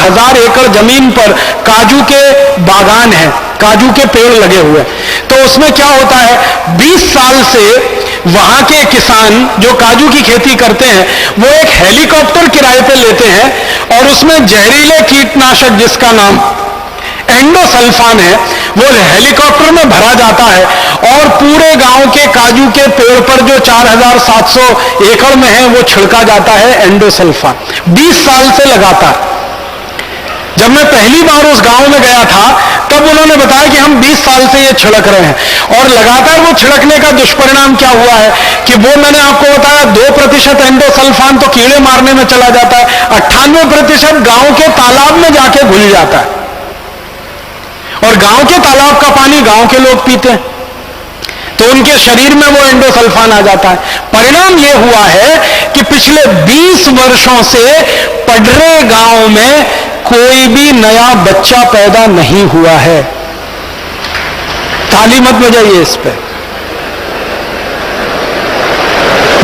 4,000 एकड़ जमीन पर काजू के बागान हैं, काजू के पेड़ लगे हुए। तो उसमें क्या होता है, 20 साल से वहां के किसान जो काजू की खेती करते हैं वो एक हेलीकॉप्टर किराए पे लेते हैं और उसमें जहरीले कीटनाशक जिसका नाम एंडोसल्फान है वो हेलीकॉप्टर में भरा जाता है और पूरे गांव के काजू के पेड़ पर जो 4,700 एकड़ में है वो छिड़का जाता है एंडोसल्फान 20 साल से लगातार। जब मैं पहली बार उस गांव में गया था तब उन्होंने बताया कि हम 20 साल से ये छिड़क रहे हैं और लगातार वो छिड़कने का दुष्परिणाम क्या हुआ है कि वो मैंने आपको बताया 2% एंडोसल्फान तो कीड़े मारने में चला जाता है, 98% गांव के तालाब में जाके घुल जाता है और गांव के तालाब का पानी गांव के लोग पीते हैं तो उनके शरीर में वो एंडोसल्फान आ जाता है। परिणाम ये हुआ है कि पिछले 20 वर्षों से पडरे गांव में कोई भी नया बच्चा पैदा नहीं हुआ है। ताली मत बजाइए इस पे।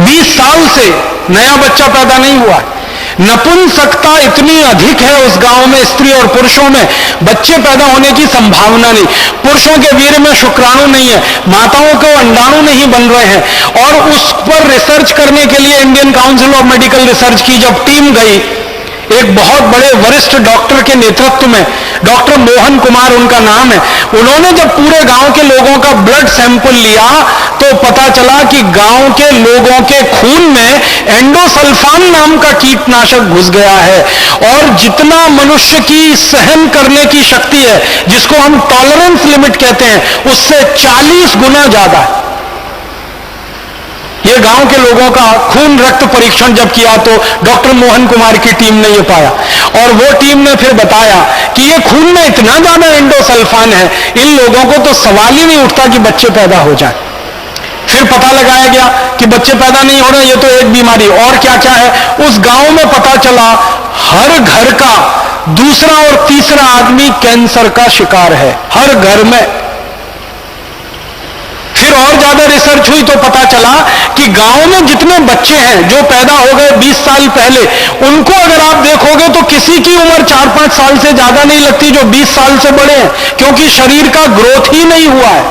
20 साल से नया बच्चा पैदा नहीं हुआ है। नपुंसकता इतनी अधिक है उस गांव में, स्त्री और पुरुषों में बच्चे पैदा होने की संभावना नहीं। पुरुषों के वीर्य में शुक्राणु नहीं है, माताओं को अंडाणु नहीं बन रहे हैं और उस पर रिसर्च करने के लिए Indian council of medical research की जब टीम गई एक बहुत बड़े वरिष्ठ डॉक्टर के नेतृत्व में, डॉक्टर मोहन कुमार उनका नाम है, उन्होंने जब पूरे गांव के लोगों का ब्लड सैंपल लिया तो पता चला कि गांव के लोगों के खून में एंडोसल्फान नाम का कीटनाशक घुस गया है और जितना मनुष्य की सहन करने की शक्ति है जिसको हम टॉलरेंस लिमिट कहते हैं उससे 40 गुना ज्यादा है। ये गांव के लोगों का खून रक्त परीक्षण जब किया तो डॉक्टर मोहन कुमार की टीम ने ये पाया और वो टीम ने फिर बताया कि ये खून में इतना ज्यादा एंडोसल्फान है इन लोगों को तो सवाल ही नहीं उठता कि बच्चे पैदा हो जाए। फिर पता लगाया गया कि बच्चे पैदा नहीं हो रहे, ये तो एक बीमारी और क्या क्या है। उस गांव में पता चला हर घर का दूसरा और तीसरा आदमी कैंसर का शिकार है, हर घर में। फिर और ज्यादा रिसर्च हुई तो पता चला कि गांव में जितने बच्चे हैं जो पैदा हो गए 20 साल पहले, उनको अगर आप देखोगे तो किसी की उम्र 4-5 साल से ज्यादा नहीं लगती जो 20 साल से बड़े हैं, क्योंकि शरीर का ग्रोथ ही नहीं हुआ है,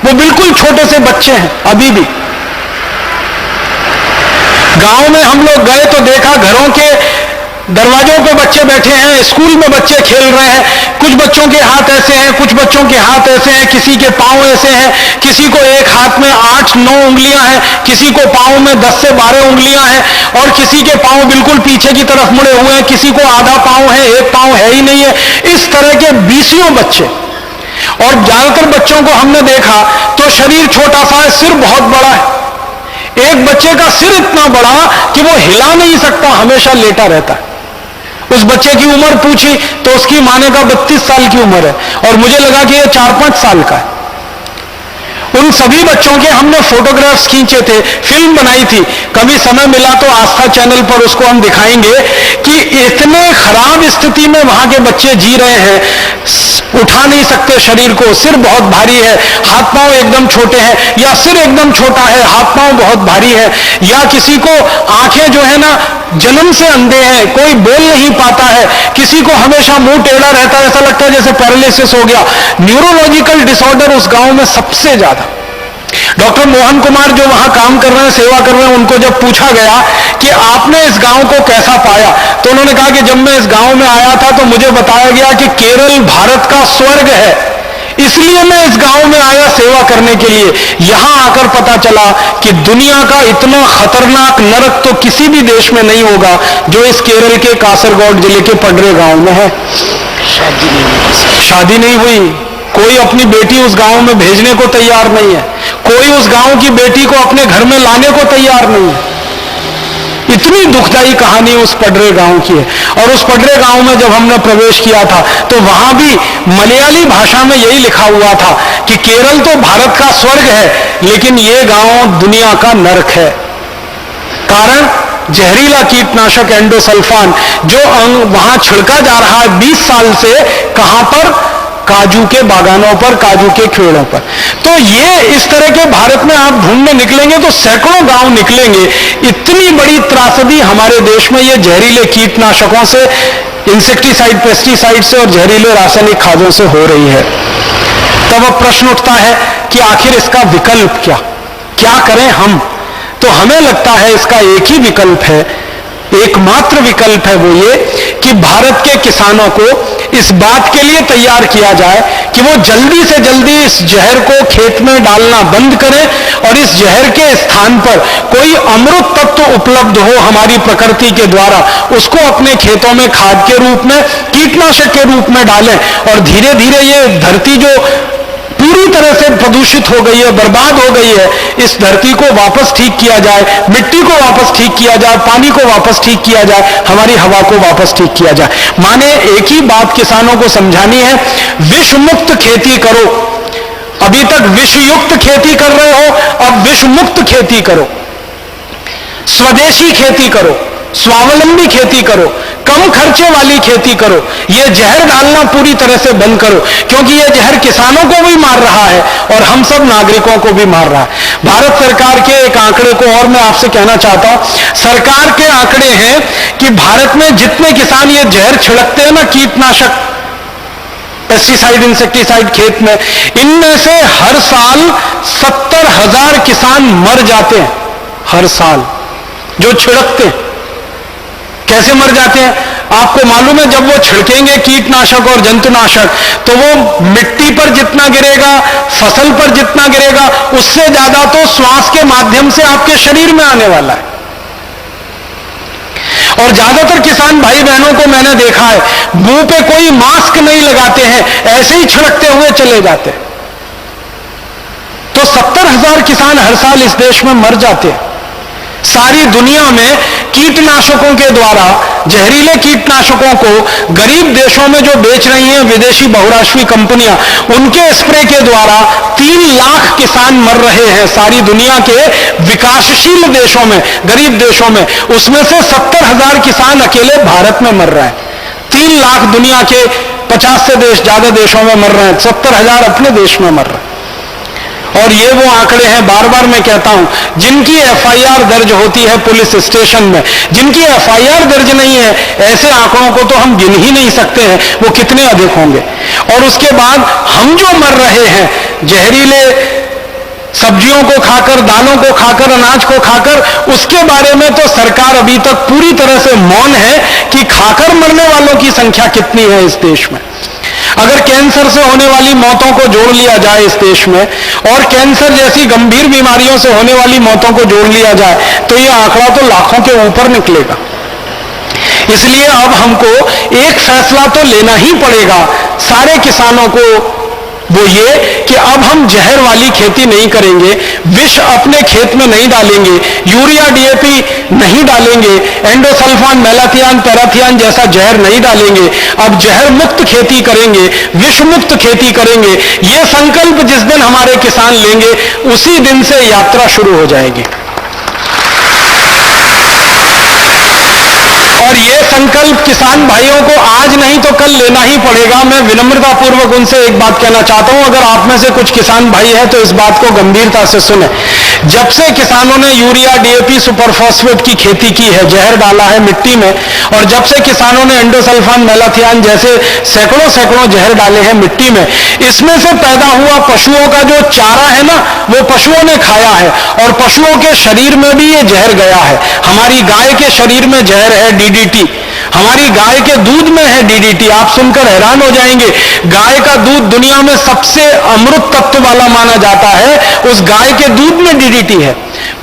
वो बिल्कुल छोटे से बच्चे हैं अभी भी। गांव में हम लोग गए तो देखा घरों के दरवाजों पे बच्चे बैठे हैं, स्कूल में बच्चे खेल रहे हैं, कुछ बच्चों के हाथ ऐसे हैं, कुछ बच्चों के हाथ ऐसे हैं, किसी के पांव ऐसे हैं, किसी को एक हाथ में 8-9 उंगलियां हैं, किसी को पांव में 10 से 12 उंगलियां हैं और किसी के पांव बिल्कुल पीछे की तरफ मुड़े हुए हैं, किसी को आधा पांव है, एक पांव है ही नहीं है। इस तरह के 20 बच्चे और ज्यादातर बच्चों को हमने देखा तो शरीर छोटा सा है, सिर बहुत बड़ा है। एक बच्चे का सिर इतना बड़ा कि वो हिला नहीं सकता, हमेशा लेटा रहता है। उस बच्चे की उम्र पूछी तो उसकी मां ने कहा 32 साल की उम्र है और मुझे लगा कि ये 4-5 साल का है। उन सभी बच्चों के हमने फोटोग्राफ्स खींचे थे, फिल्म बनाई थी, कभी समय मिला तो आस्था चैनल पर उसको हम दिखाएंगे कि इतने खराब स्थिति में वहां के बच्चे जी रहे हैं, उठा नहीं सकते शरीर को, सिर बहुत भारी है, हाथ पांव एकदम छोटे हैं, या सिर एकदम छोटा है हाथ पांव बहुत भारी है, या किसी को आंखें जो है ना जन्म से अंधे हैं, कोई बोल नहीं पाता है, किसी को हमेशा मुंह टेढ़ा रहता है, ऐसा लगता है जैसे पैरालिसिस हो गया। न्यूरोलॉजिकल डिसऑर्डर उस गांव में सबसे ज्यादा। डॉक्टर मोहन कुमार जो वहां काम कर रहे हैं, सेवा कर रहे हैं, उनको जब पूछा गया कि आपने इस गांव को कैसा पाया तो उन्होंने कहा कि जब मैं इस गांव में आया था तो मुझे बताया गया कि केरल भारत का स्वर्ग है, इसलिए मैं इस गांव में आया सेवा करने के लिए। यहां आकर पता चला कि दुनिया का इतना खतरनाक नरक तो किसी भी देश में नहीं होगा जो इस केरल के कासरगोड जिले के पडरे गांव में है। शादी नहीं हुई, कोई अपनी बेटी उस गांव में भेजने को तैयार नहीं है, कोई उस गांव की बेटी को अपने घर में लाने को तैयार नहीं है। इतनी दुखदाई कहानी उस पडरे गांव की है। और उस पडरे गांव में जब हमने प्रवेश किया था तो वहां भी मलयाली भाषा में यही लिखा हुआ था कि केरल तो भारत का स्वर्ग है लेकिन ये गांव दुनिया का नरक है। कारण जहरीला कीटनाशक एंडोसल्फान जो वहां छिड़का जा रहा है 20 साल से, कहां पर? काजू के बागानों पर, काजू के खेड़ों पर। तो ये इस तरह के भारत में आप ढूंढने निकलेंगे तो सैकड़ों गांव निकलेंगे। इतनी बड़ी त्रासदी हमारे देश में ये जहरीले कीटनाशकों से इंसेक्टिसाइड, पेस्टिसाइड से और जहरीले रासायनिक खादों से हो रही है। तब अब प्रश्न उठता है कि आखिर इसका विकल्प क्या करें हम? तो हमें लगता है इसका एक ही विकल्प है, एकमात्र विकल्प है, वो ये कि भारत के किसानों को इस बात के लिए तैयार किया जाए कि वो जल्दी से जल्दी इस जहर को खेत में डालना बंद करें और इस जहर के स्थान पर कोई अमृत तत्व उपलब्ध हो हमारी प्रकृति के द्वारा, उसको अपने खेतों में खाद के रूप में, कीटनाशक के रूप में डालें और धीरे धीरे ये धरती जो पूरी तरह से प्रदूषित हो गई है, बर्बाद हो गई है, इस धरती को वापस ठीक किया जाए, मिट्टी को वापस ठीक किया जाए, पानी को वापस ठीक किया जाए, हमारी हवा को वापस ठीक किया जाए। माने एक ही बात किसानों को समझानी है, विष मुक्त खेती करो। अभी तक विषयुक्त खेती कर रहे हो, अब विष मुक्त खेती करो, स्वदेशी खेती करो, स्वावलंबी खेती करो, कम खर्चे वाली खेती करो, यह जहर डालना पूरी तरह से बंद करो, क्योंकि यह जहर किसानों को भी मार रहा है और हम सब नागरिकों को भी मार रहा है। भारत सरकार के एक आंकड़े को और मैं आपसे कहना चाहता हूं, सरकार के आंकड़े हैं कि भारत में जितने किसान ये जहर छिड़कते हैं ना, कीटनाशक, पेस्टिसाइड, इंसेक्टिसाइड खेत में, इनमें से हर साल 70,000 किसान मर जाते हैं। हर साल जो छिड़कते हैं। कैसे मर जाते हैं? आपको मालूम है, जब वो छिड़केंगे कीटनाशक और जंतुनाशक, तो वो मिट्टी पर जितना गिरेगा, फसल पर जितना गिरेगा, उससे ज्यादा तो श्वास के माध्यम से आपके शरीर में आने वाला है। और ज्यादातर किसान भाई बहनों को मैंने देखा है, मुंह पे कोई मास्क नहीं लगाते हैं, ऐसे ही छिड़कते हुए चले जाते हैं। तो 70,000 किसान हर साल इस देश में मर जाते हैं। सारी दुनिया में कीटनाशकों के द्वारा, जहरीले कीटनाशकों को गरीब देशों में जो बेच रही हैं विदेशी बहुराष्ट्रीय कंपनियां, उनके स्प्रे के द्वारा 3 लाख किसान मर रहे हैं सारी दुनिया के विकासशील देशों में, गरीब देशों में। उसमें से 70,000 किसान अकेले भारत में मर रहे हैं। 3 लाख दुनिया के 50 से ज्यादा देशों में मर रहे हैं, 70,000 अपने देश में मर रहे हैं। और ये वो आंकड़े हैं, बार बार मैं कहता हूं, जिनकी एफआईआर दर्ज होती है पुलिस स्टेशन में, जिनकी एफआईआर दर्ज नहीं है, ऐसे आंकड़ों को तो हम गिन ही नहीं सकते हैं, वो कितने अधिक होंगे। और उसके बाद हम जो मर रहे हैं जहरीले सब्जियों को खाकर, दालों को खाकर, अनाज को खाकर, उसके बारे में तो सरकार अभी तक पूरी तरह से मौन है कि खाकर मरने वालों की संख्या कितनी है इस देश में। अगर कैंसर से होने वाली मौतों को जोड़ लिया जाए इस देश में, और कैंसर जैसी गंभीर बीमारियों से होने वाली मौतों को जोड़ लिया जाए, तो यह आंकड़ा तो लाखों के ऊपर निकलेगा। इसलिए अब हमको एक फैसला तो लेना ही पड़ेगा सारे किसानों को, वो ये कि अब हम जहर वाली खेती नहीं करेंगे, विष अपने खेत में नहीं डालेंगे, यूरिया डीएपी नहीं डालेंगे, एंडोसल्फान, मेलाथियान, पैराथियान जैसा जहर नहीं डालेंगे। अब जहर मुक्त खेती करेंगे, विष मुक्त खेती करेंगे। ये संकल्प जिस दिन हमारे किसान लेंगे, उसी दिन से यात्रा शुरू हो जाएगी। और ये संकल्प किसान भाइयों को आज नहीं तो कल लेना ही पड़ेगा। मैं विनम्रतापूर्वक उनसे एक बात कहना चाहता हूं, अगर आप में से कुछ किसान भाई हैं तो इस बात को गंभीरता से सुने। जब से किसानों ने यूरिया, डीएपी, सुपरफॉस्फेट की खेती की है, जहर डाला है मिट्टी में, और जब से किसानों ने एंडोसल्फान, मेलाथियान जैसे सैकड़ों जहर डाले हैं मिट्टी में, इसमें से पैदा हुआ पशुओं का जो चारा है ना, वो पशुओं ने खाया है, और पशुओं के शरीर में भी ये जहर गया है। हमारी गाय के शरीर में जहर है, डीडीटी। हमारी गाय के दूध में है डीडीटी। आप सुनकर हैरान हो जाएंगे, गाय का दूध दुनिया में सबसे अमृत तत्व वाला माना जाता है, उस गाय के दूध में डीडीटी है।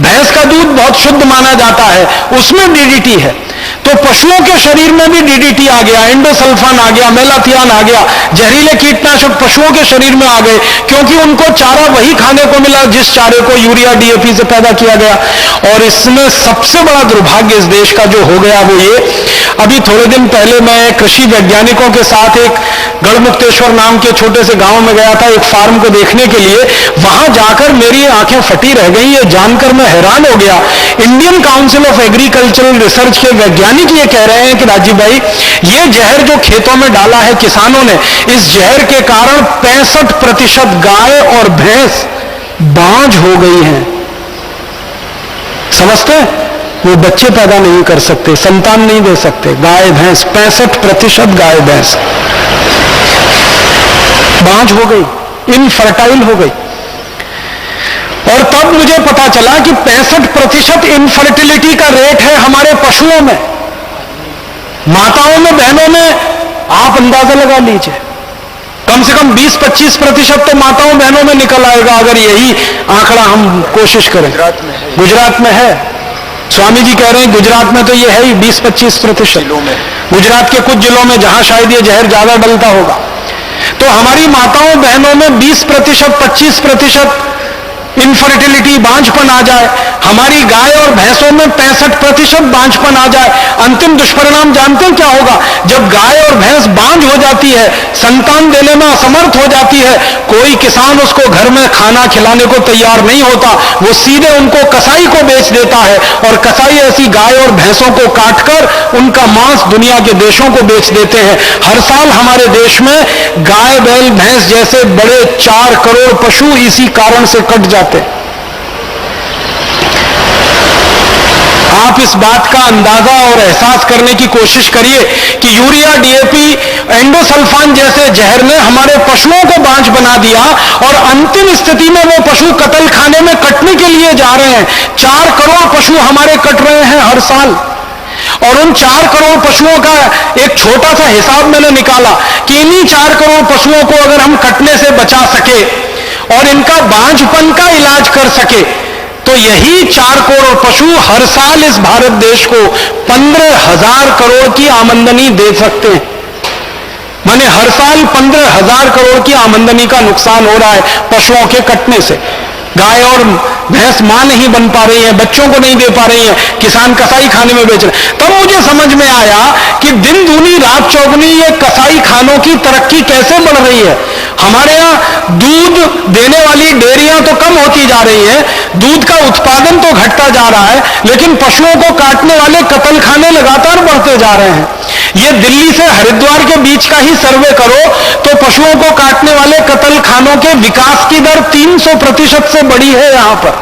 भैंस का दूध बहुत शुद्ध माना जाता है, उसमें डीडीटी है। तो पशुओं के शरीर में भी डीडीटी आ गया, एंडोसल्फान आ गया, मेलाथियान आ गया, जहरीले कीटनाशक पशुओं के शरीर में आ गए, क्योंकि उनको चारा वही खाने को मिला जिस चारे को यूरिया, डीएपी से पैदा किया गया। और इसमें सबसे बड़ा दुर्भाग्य इस देश का जो हो गया वो ये, अभी थोड़े दिन पहले मैं कृषि वैज्ञानिकों के साथ एक गढ़मुक्तेश्वर नाम के छोटे से गांव में गया था, एक फार्म को देखने के लिए। वहां जाकर मेरी आंखें फटी रह गई। ये जानकर मैं हैरान हो गया, Indian council of agricultural research के वैज्ञानिक ये कह रहे हैं कि राजीव भाई, ये जहर जो खेतों में डाला है किसानों ने, इस जहर के कारण 65% गाय और भैंस बांझ हो गई हैं। समझते हैं? वो बच्चे पैदा नहीं कर सकते, संतान नहीं दे सकते। गाय भैंस 65% गाय भैंस बांझ हो गई, इनफर्टाइल हो गई। और तब मुझे पता चला कि 65% इनफर्टिलिटी का रेट है हमारे पशुओं में, माताओं में, बहनों में। आप अंदाजा लगा लीजिए, कम से कम 20-25% तो माताओं बहनों में निकल आएगा अगर यही आंकड़ा हम कोशिश करें। गुजरात में है, स्वामी जी कह रहे हैं गुजरात में तो ये है ही 20-25%। गुजरात के कुछ जिलों में जहां शायद ये जहर ज्यादा डलता होगा। तो हमारी माताओं बहनों में 20%, 25% इनफर्टिलिटी, बांझपन आ जाए। हमारी गाय और भैंसों में 65% बांझपन आ जाए। अंतिम दुष्परिणाम जानते हैं क्या होगा? जब गाय और भैंस बांझ हो जाती है, संतान देने में असमर्थ हो जाती है, कोई किसान उसको घर में खाना खिलाने को तैयार नहीं होता, वो सीधे उनको कसाई को बेच देता है। और कसाई ऐसी गाय और भैंसों को काटकर उनका मांस दुनिया के देशों को बेच देते हैं। हर साल हमारे देश में गाय, बैल, भैंस जैसे बड़े 4 करोड़ पशु इसी कारण से कट जाते। आप इस बात का अंदाजा और एहसास करने की कोशिश करिए कि यूरिया, डीएपी, एंडोसल्फान जैसे जहर ने हमारे पशुओं को बांझ बना दिया और अंतिम स्थिति में वो पशु कत्ल खाने में कटने के लिए जा रहे हैं। 4 करोड़ पशु हमारे कट रहे हैं हर साल। और उन 4 करोड़ पशुओं का एक छोटा सा हिसाब मैंने निकाला कि इन्हीं 4 करोड़ पशुओं को अगर हम कटने से बचा सके और इनका बांझपन का इलाज कर सके, तो यही 4 करोड़ पशु हर साल इस भारत देश को 15,000 करोड़ की आमदनी दे सकते हैं। माने हर साल 15,000 करोड़ की आमदनी का नुकसान हो रहा है पशुओं के कटने से। गाय और भैंस मां नहीं बन पा रही है, बच्चों को नहीं दे पा रही है, किसान कसाई खाने में बेच रहे। तब मुझे समझ में आया कि दिन दूनी रात चौगुनी ये कसाई खानों की तरक्की कैसे बढ़ रही है। हमारे यहां दूध देने वाली डेयरियां तो कम होती जा रही हैं, दूध का उत्पादन तो घटता जा रहा है, लेकिन पशुओं को काटने वाले कत्ल खाने लगातार बढ़ते जा रहे हैं। ये दिल्ली से हरिद्वार के बीच का ही सर्वे करो तो पशुओं को काटने वाले कत्ल खानों के विकास की दर 300% से बड़ी है यहां पर।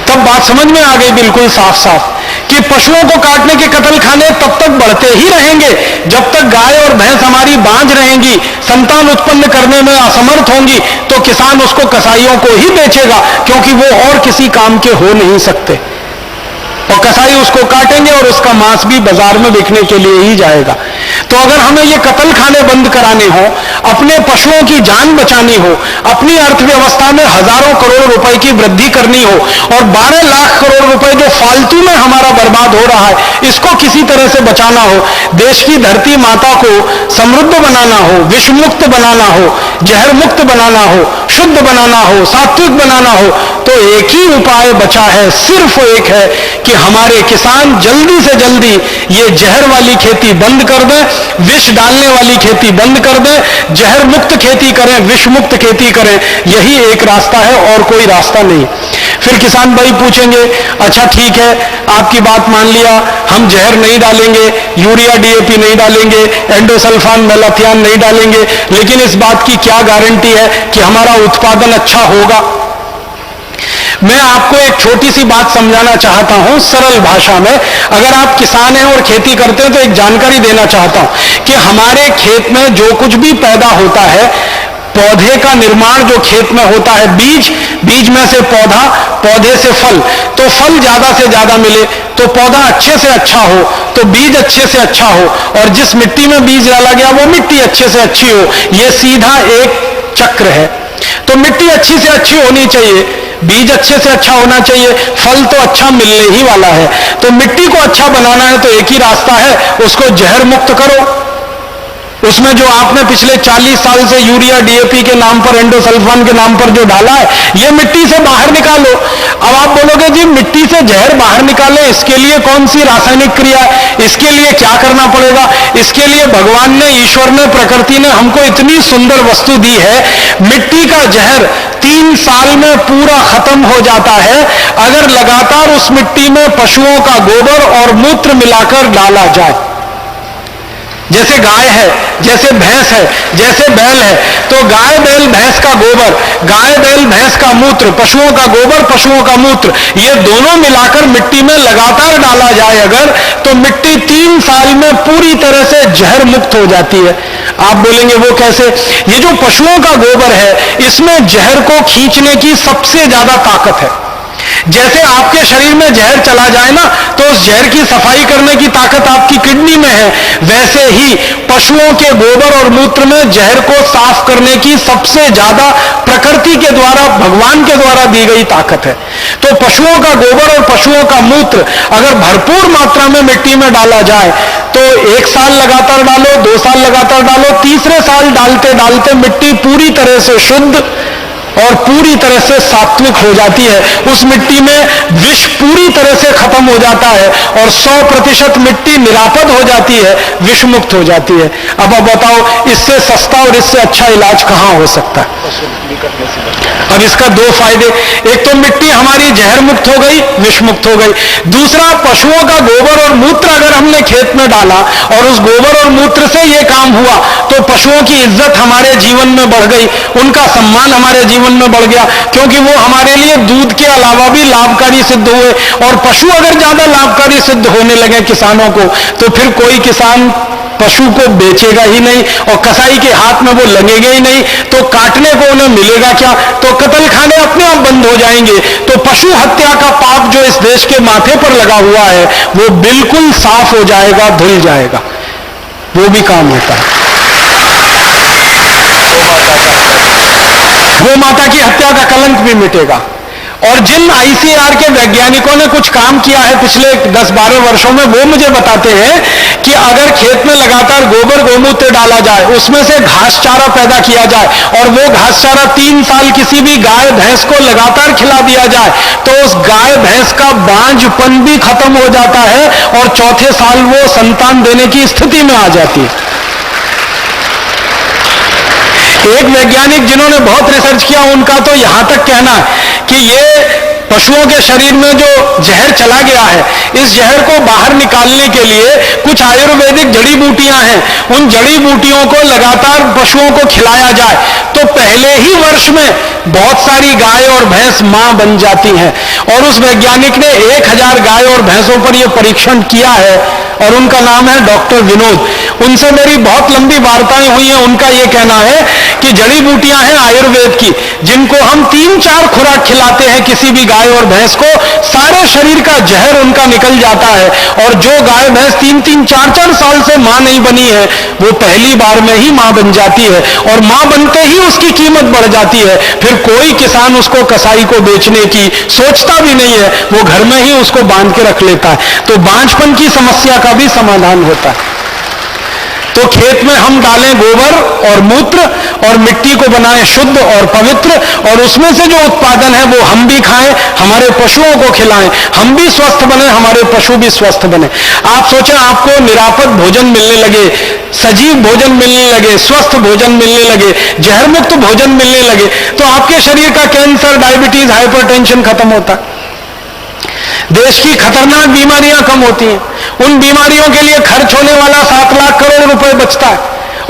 तब बात समझ में आ गई बिल्कुल साफ साफ कि पशुओं को काटने के कत्ल खाने तब तक बढ़ते ही रहेंगे जब तक गाय और भैंस हमारी बांझ रहेंगी, संतान उत्पन्न करने में असमर्थ होंगी, तो किसान उसको कसाईयों को ही बेचेगा, क्योंकि वो और किसी काम के हो नहीं सकते। और कसाई उसको काटेंगे और उसका मांस भी बाजार में बिकने के लिए ही जाएगा। तो अगर हमें ये कत्ल खाने बंद कराने हो, अपने पशुओं की जान बचानी हो, अपनी अर्थव्यवस्था में हजारों करोड़ रुपए की वृद्धि करनी हो और 12 लाख करोड़ रुपए जो फालतू में हमारा बर्बाद हो रहा है, इसको किसी तरह से बचाना हो, देश की धरती माता को समृद्ध बनाना हो, विष मुक्त बनाना हो, जहर मुक्त बनाना हो, शुद्ध बनाना हो, सात्विक बनाना हो, तो एक ही उपाय बचा है, सिर्फ एक है कि हमारे किसान जल्दी से जल्दी ये जहर वाली खेती बंद कर दें, विष डालने वाली खेती बंद कर दें, जहर मुक्त खेती करें, विष मुक्त खेती करें। यही एक रास्ता है और कोई रास्ता नहीं। फिर किसान भाई पूछेंगे, अच्छा ठीक है, आपकी बात मान लिया, हम जहर नहीं डालेंगे, यूरिया डीएपी नहीं डालेंगे, एंडोसल्फान मेलाथियान नहीं डालेंगे, लेकिन इस बात की क्या गारंटी है कि हमारा उत्पादन अच्छा होगा? मैं आपको एक छोटी सी बात समझाना चाहता हूं सरल भाषा में। अगर आप किसान हैं और खेती करते हैं तो एक जानकारी देना चाहता हूं कि हमारे खेत में जो कुछ भी पैदा होता है, पौधे का निर्माण जो खेत में होता है, बीज, बीज में से पौधा, पौधे से फल, तो फल ज्यादा से ज्यादा मिले तो पौधा अच्छे से अच्छा हो, तो बीज अच्छे से अच्छा हो, और जिस मिट्टी में बीज डाला गया वो मिट्टी अच्छे से अच्छी हो। यह सीधा एक चक्र है। तो मिट्टी अच्छी से अच्छी होनी चाहिए, बीज अच्छे से अच्छा होना चाहिए, फल तो अच्छा मिलने ही वाला है। तो मिट्टी को अच्छा बनाना है तो एक ही रास्ता है, उसको जहर मुक्त करो। उसमें जो आपने पिछले 40 साल से यूरिया डीएपी के नाम पर, एंडोसल्फान के नाम पर जो डाला है, ये मिट्टी से बाहर निकालो। अब आप बोलोगे जी मिट्टी से जहर बाहर निकाले, इसके लिए कौन सी रासायनिक क्रिया, इसके लिए क्या करना पड़ेगा? इसके लिए भगवान ने, ईश्वर ने, प्रकृति ने हमको इतनी सुंदर वस्तु दी है। मिट्टी का जहर 3 साल में पूरा खत्म हो जाता है अगर लगातार उस मिट्टी में पशुओं का गोबर और मूत्र मिलाकर डाला जाए। जैसे गाय है, जैसे भैंस है, जैसे बैल है, तो गाय बैल भैंस का गोबर, गाय बैल भैंस का मूत्र, पशुओं का गोबर, पशुओं का मूत्र, ये दोनों मिलाकर मिट्टी में लगातार डाला जाए अगर, तो मिट्टी 3 साल में पूरी तरह से जहर मुक्त हो जाती है। आप बोलेंगे वो कैसे? ये जो पशुओं का गोबर है, इसमें जहर को खींचने की सबसे ज्यादा ताकत है। जैसे आपके शरीर में जहर चला जाए ना, तो उस जहर की सफाई करने की ताकत आपकी किडनी में है, वैसे ही पशुओं के गोबर और मूत्र में जहर को साफ करने की सबसे ज्यादा प्रकृति के द्वारा, भगवान के द्वारा दी गई ताकत है। तो पशुओं का गोबर और पशुओं का मूत्र अगर भरपूर मात्रा में मिट्टी में डाला जाए, तो 1 साल लगातार डालो, 2 साल लगातार डालो, तीसरे साल डालते डालते मिट्टी पूरी तरह से शुद्ध और पूरी तरह से सात्विक हो जाती है। उस मिट्टी में विष पूरी तरह से खत्म हो जाता है और 100% मिट्टी निरापद हो जाती है, विष मुक्त हो जाती है। अब आप बताओ, इससे सस्ता और इससे अच्छा इलाज कहां हो सकता है? अब इसका 2 फायदे, एक तो मिट्टी हमारी जहर मुक्त हो गई, विष मुक्त हो गई। दूसरा, पशुओं का गोबर और मूत्र अगर हमने खेत में डाला और उस गोबर और मूत्र से ये काम हुआ, तो पशुओं की इज्जत हमारे जीवन में बढ़ गई, उनका सम्मान हमारे जीवन में बढ़ गया, क्योंकि वो हमारे लिए दूध के अलावा भी लाभकारी सिद्ध हुए। और पशु अगर ज्यादा लाभकारी सिद्ध होने लगे किसानों को, तो फिर कोई किसान पशु को बेचेगा ही नहीं और कसाई के हाथ में वो लगेगा ही नहीं, तो काटने को उन्हें मिलेगा क्या? तो कत्ल खाने अपने आप बंद हो जाएंगे। तो पशु हत्या का पाप जो इस देश के माथे पर लगा हुआ है, वो बिल्कुल साफ हो जाएगा, धुल जाएगा। वो भी काम होता है। गौ माता की हत्या का कलंक भी मिटेगा। और जिन आईसीआर के वैज्ञानिकों ने कुछ काम किया है पिछले 10-12 वर्षों में, वो मुझे बताते हैं कि अगर खेत में लगातार गोबर गोमूत्र डाला जाए, उसमें से घास चारा पैदा किया जाए और वो घास चारा 3 साल किसी भी गाय भैंस को लगातार खिला दिया जाए, तो उस गाय भैंस का बांझपन भी खत्म हो जाता है और चौथे साल वो संतान देने की स्थिति में आ जाती है। एक वैज्ञानिक जिन्होंने बहुत रिसर्च किया, उनका तो यहां तक कहना है कि ये पशुओं के शरीर में जो जहर चला गया है, इस जहर को बाहर निकालने के लिए कुछ आयुर्वेदिक जड़ी बूटियां हैं। उन जड़ी बूटियों को लगातार पशुओं को खिलाया जाए, तो पहले ही वर्ष में बहुत सारी गाय और भैंस मां बन जाती हैं। और उस वैज्ञानिक ने 1000 गाय और भैंसों पर यह परीक्षण किया है और उनका नाम है डॉक्टर विनोद। उनसे मेरी बहुत लंबी वार्ताएं हुई हैं। उनका यह कहना है कि जड़ी बूटियां हैं आयुर्वेद की, जिनको हम 3-4 खुराक खिलाते हैं किसी भी गाय और भैंस को, सारे शरीर का जहर उनका निकल जाता है। और जो गाय भैंस 3-3, 4-4 साल से मां नहीं बनी है, वो पहली बार में ही मां बन जाती है और मां बनते ही उसकी कीमत बढ़ जाती है। फिर कोई किसान उसको कसाई को बेचने की सोचता भी नहीं है, वो घर में ही उसको बांध के रख लेता है। तो बांझपन की समस्या का भी समाधान होता है। तो खेत में हम डालें गोबर और मूत्र और मिट्टी को बनाएं शुद्ध और पवित्र, और उसमें से जो उत्पादन है वो हम भी खाएं, हमारे पशुओं को खिलाएं, हम भी स्वस्थ बने, हमारे पशु भी स्वस्थ बने। आप सोचें, आपको निरापद भोजन मिलने लगे, सजीव भोजन मिलने लगे, स्वस्थ भोजन मिलने लगे, जहर मुक्त भोजन मिलने लगे, तो आपके शरीर का कैंसर, डायबिटीज, हाइपरटेंशन खत्म होता है। देश की खतरनाक बीमारियां कम होती हैं। उन बीमारियों के लिए खर्च होने वाला 7 लाख करोड़ रुपए बचता है,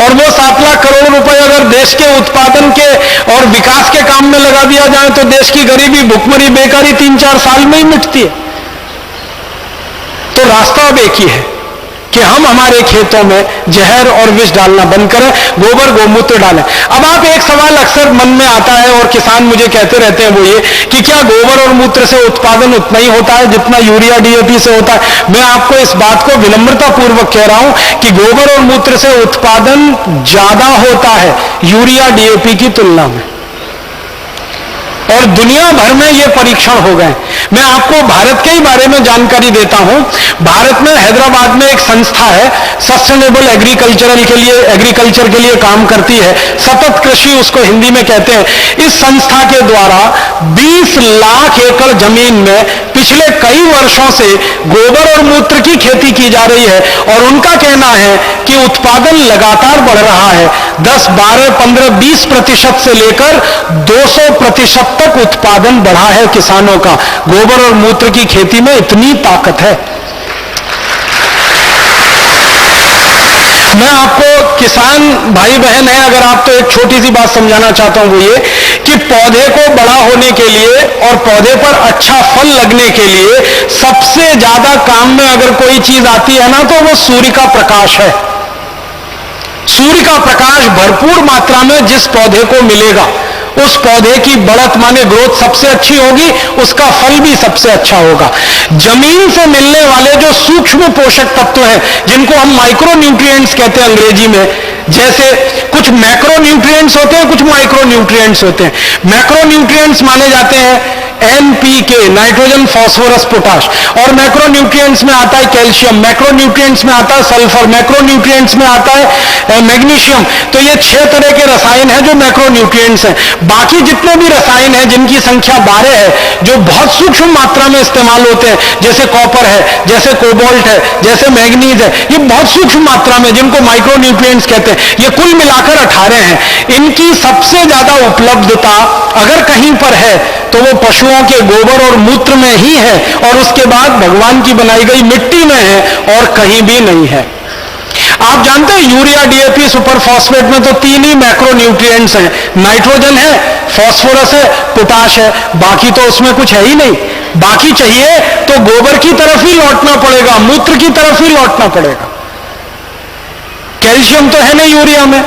और वो 7 लाख करोड़ रुपए अगर देश के उत्पादन के और विकास के काम में लगा दिया जाए, तो देश की गरीबी, भुखमरी, बेकारी 3-4 साल में ही मिटती है। तो रास्ता अब एक ही है कि हम हमारे खेतों में जहर और विष डालना बंद करें, गोबर गोमूत्र डालें। अब आप एक सवाल अक्सर मन में आता है और किसान मुझे कहते रहते हैं, वो ये कि क्या गोबर और मूत्र से उत्पादन उतना ही होता है जितना यूरिया डीएपी से होता है? मैं आपको इस बात को विनम्रता पूर्वक कह रहा हूं कि गोबर और मूत्र से उत्पादन ज्यादा होता है यूरिया डीएपी की तुलना में, और दुनिया भर में ये परीक्षण हो गए। मैं आपको भारत के ही बारे में जानकारी देता हूं। भारत में हैदराबाद में एक संस्था है, सस्टेनेबल एग्रीकल्चर के लिए काम करती है, सतत कृषि उसको हिंदी में कहते हैं। इस संस्था के द्वारा 20 लाख एकड़ जमीन में पिछले कई वर्षों से गोबर और मूत्र की खेती की जा रही है, और उनका कहना है कि उत्पादन लगातार बढ़ रहा है। 10, 12, 15, 20% से लेकर 200% तक उत्पादन बढ़ा है किसानों का। गोबर और मूत्र की खेती में इतनी ताकत है। मैं आपको किसान भाई बहन है अगर आप, तो एक छोटी सी बात समझाना चाहता हूं, वो ये कि पौधे को बड़ा होने के लिए और पौधे पर अच्छा फल लगने के लिए सबसे ज्यादा काम में अगर कोई चीज आती है ना, तो वो सूर्य का प्रकाश है। सूर्य का प्रकाश भरपूर मात्रा में जिस पौधे को मिलेगा, उस पौधे की बढ़त माने ग्रोथ सबसे अच्छी होगी, उसका फल भी सबसे अच्छा होगा। जमीन से मिलने वाले जो सूक्ष्म पोषक तत्व हैं, जिनको हम माइक्रो न्यूट्रिएंट्स कहते हैं अंग्रेजी में, जैसे कुछ मैक्रो न्यूट्रिएंट्स होते हैं, कुछ माइक्रो न्यूट्रिएंट्स होते हैं। मैक्रो न्यूट्रिएंट्स माने जाते हैं NPK, नाइट्रोजन फास्फोरस पोटाश, और मैक्रो न्यूट्रिएंट्स में आता है कैल्शियम, मैक्रो न्यूट्रिएंट्स में आता है सल्फर, मैक्रो न्यूट्रिएंट्स में आता है मैग्नीशियम। तो ये 6 तरह के रसायन हैं जो मैक्रो न्यूट्रिएंट्स हैं। बाकी जितने भी रसायन हैं, जिनकी संख्या 12 है, जो बहुत सूक्ष्म मात्रा में इस्तेमाल होते हैं, जैसे कॉपर है, जैसे कोबाल्ट है, जैसे मैग्नीज है, ये बहुत सूक्ष्म मात्रा में, जिनको माइक्रो न्यूट्रिएंट्स कहते हैं, ये कुल मिलाकर 18 हैं। इनकी सबसे ज्यादा उपलब्धता अगर कहीं पर है तो वो पशुओं के गोबर और मूत्र में ही है, और उसके बाद भगवान की बनाई गई मिट्टी में है, और कहीं भी नहीं है। आप जानते हैं यूरिया, डीएपी, सुपर फॉस्फेट में तो 3 ही मैक्रो न्यूट्रिएंट्स हैं, नाइट्रोजन है, फास्फोरस है, पोटाश है, बाकी तो उसमें कुछ है ही नहीं। बाकी चाहिए तो गोबर की तरफ ही लौटना पड़ेगा, मूत्र की तरफ ही लौटना पड़ेगा। कैल्शियम तो है नहीं यूरिया में,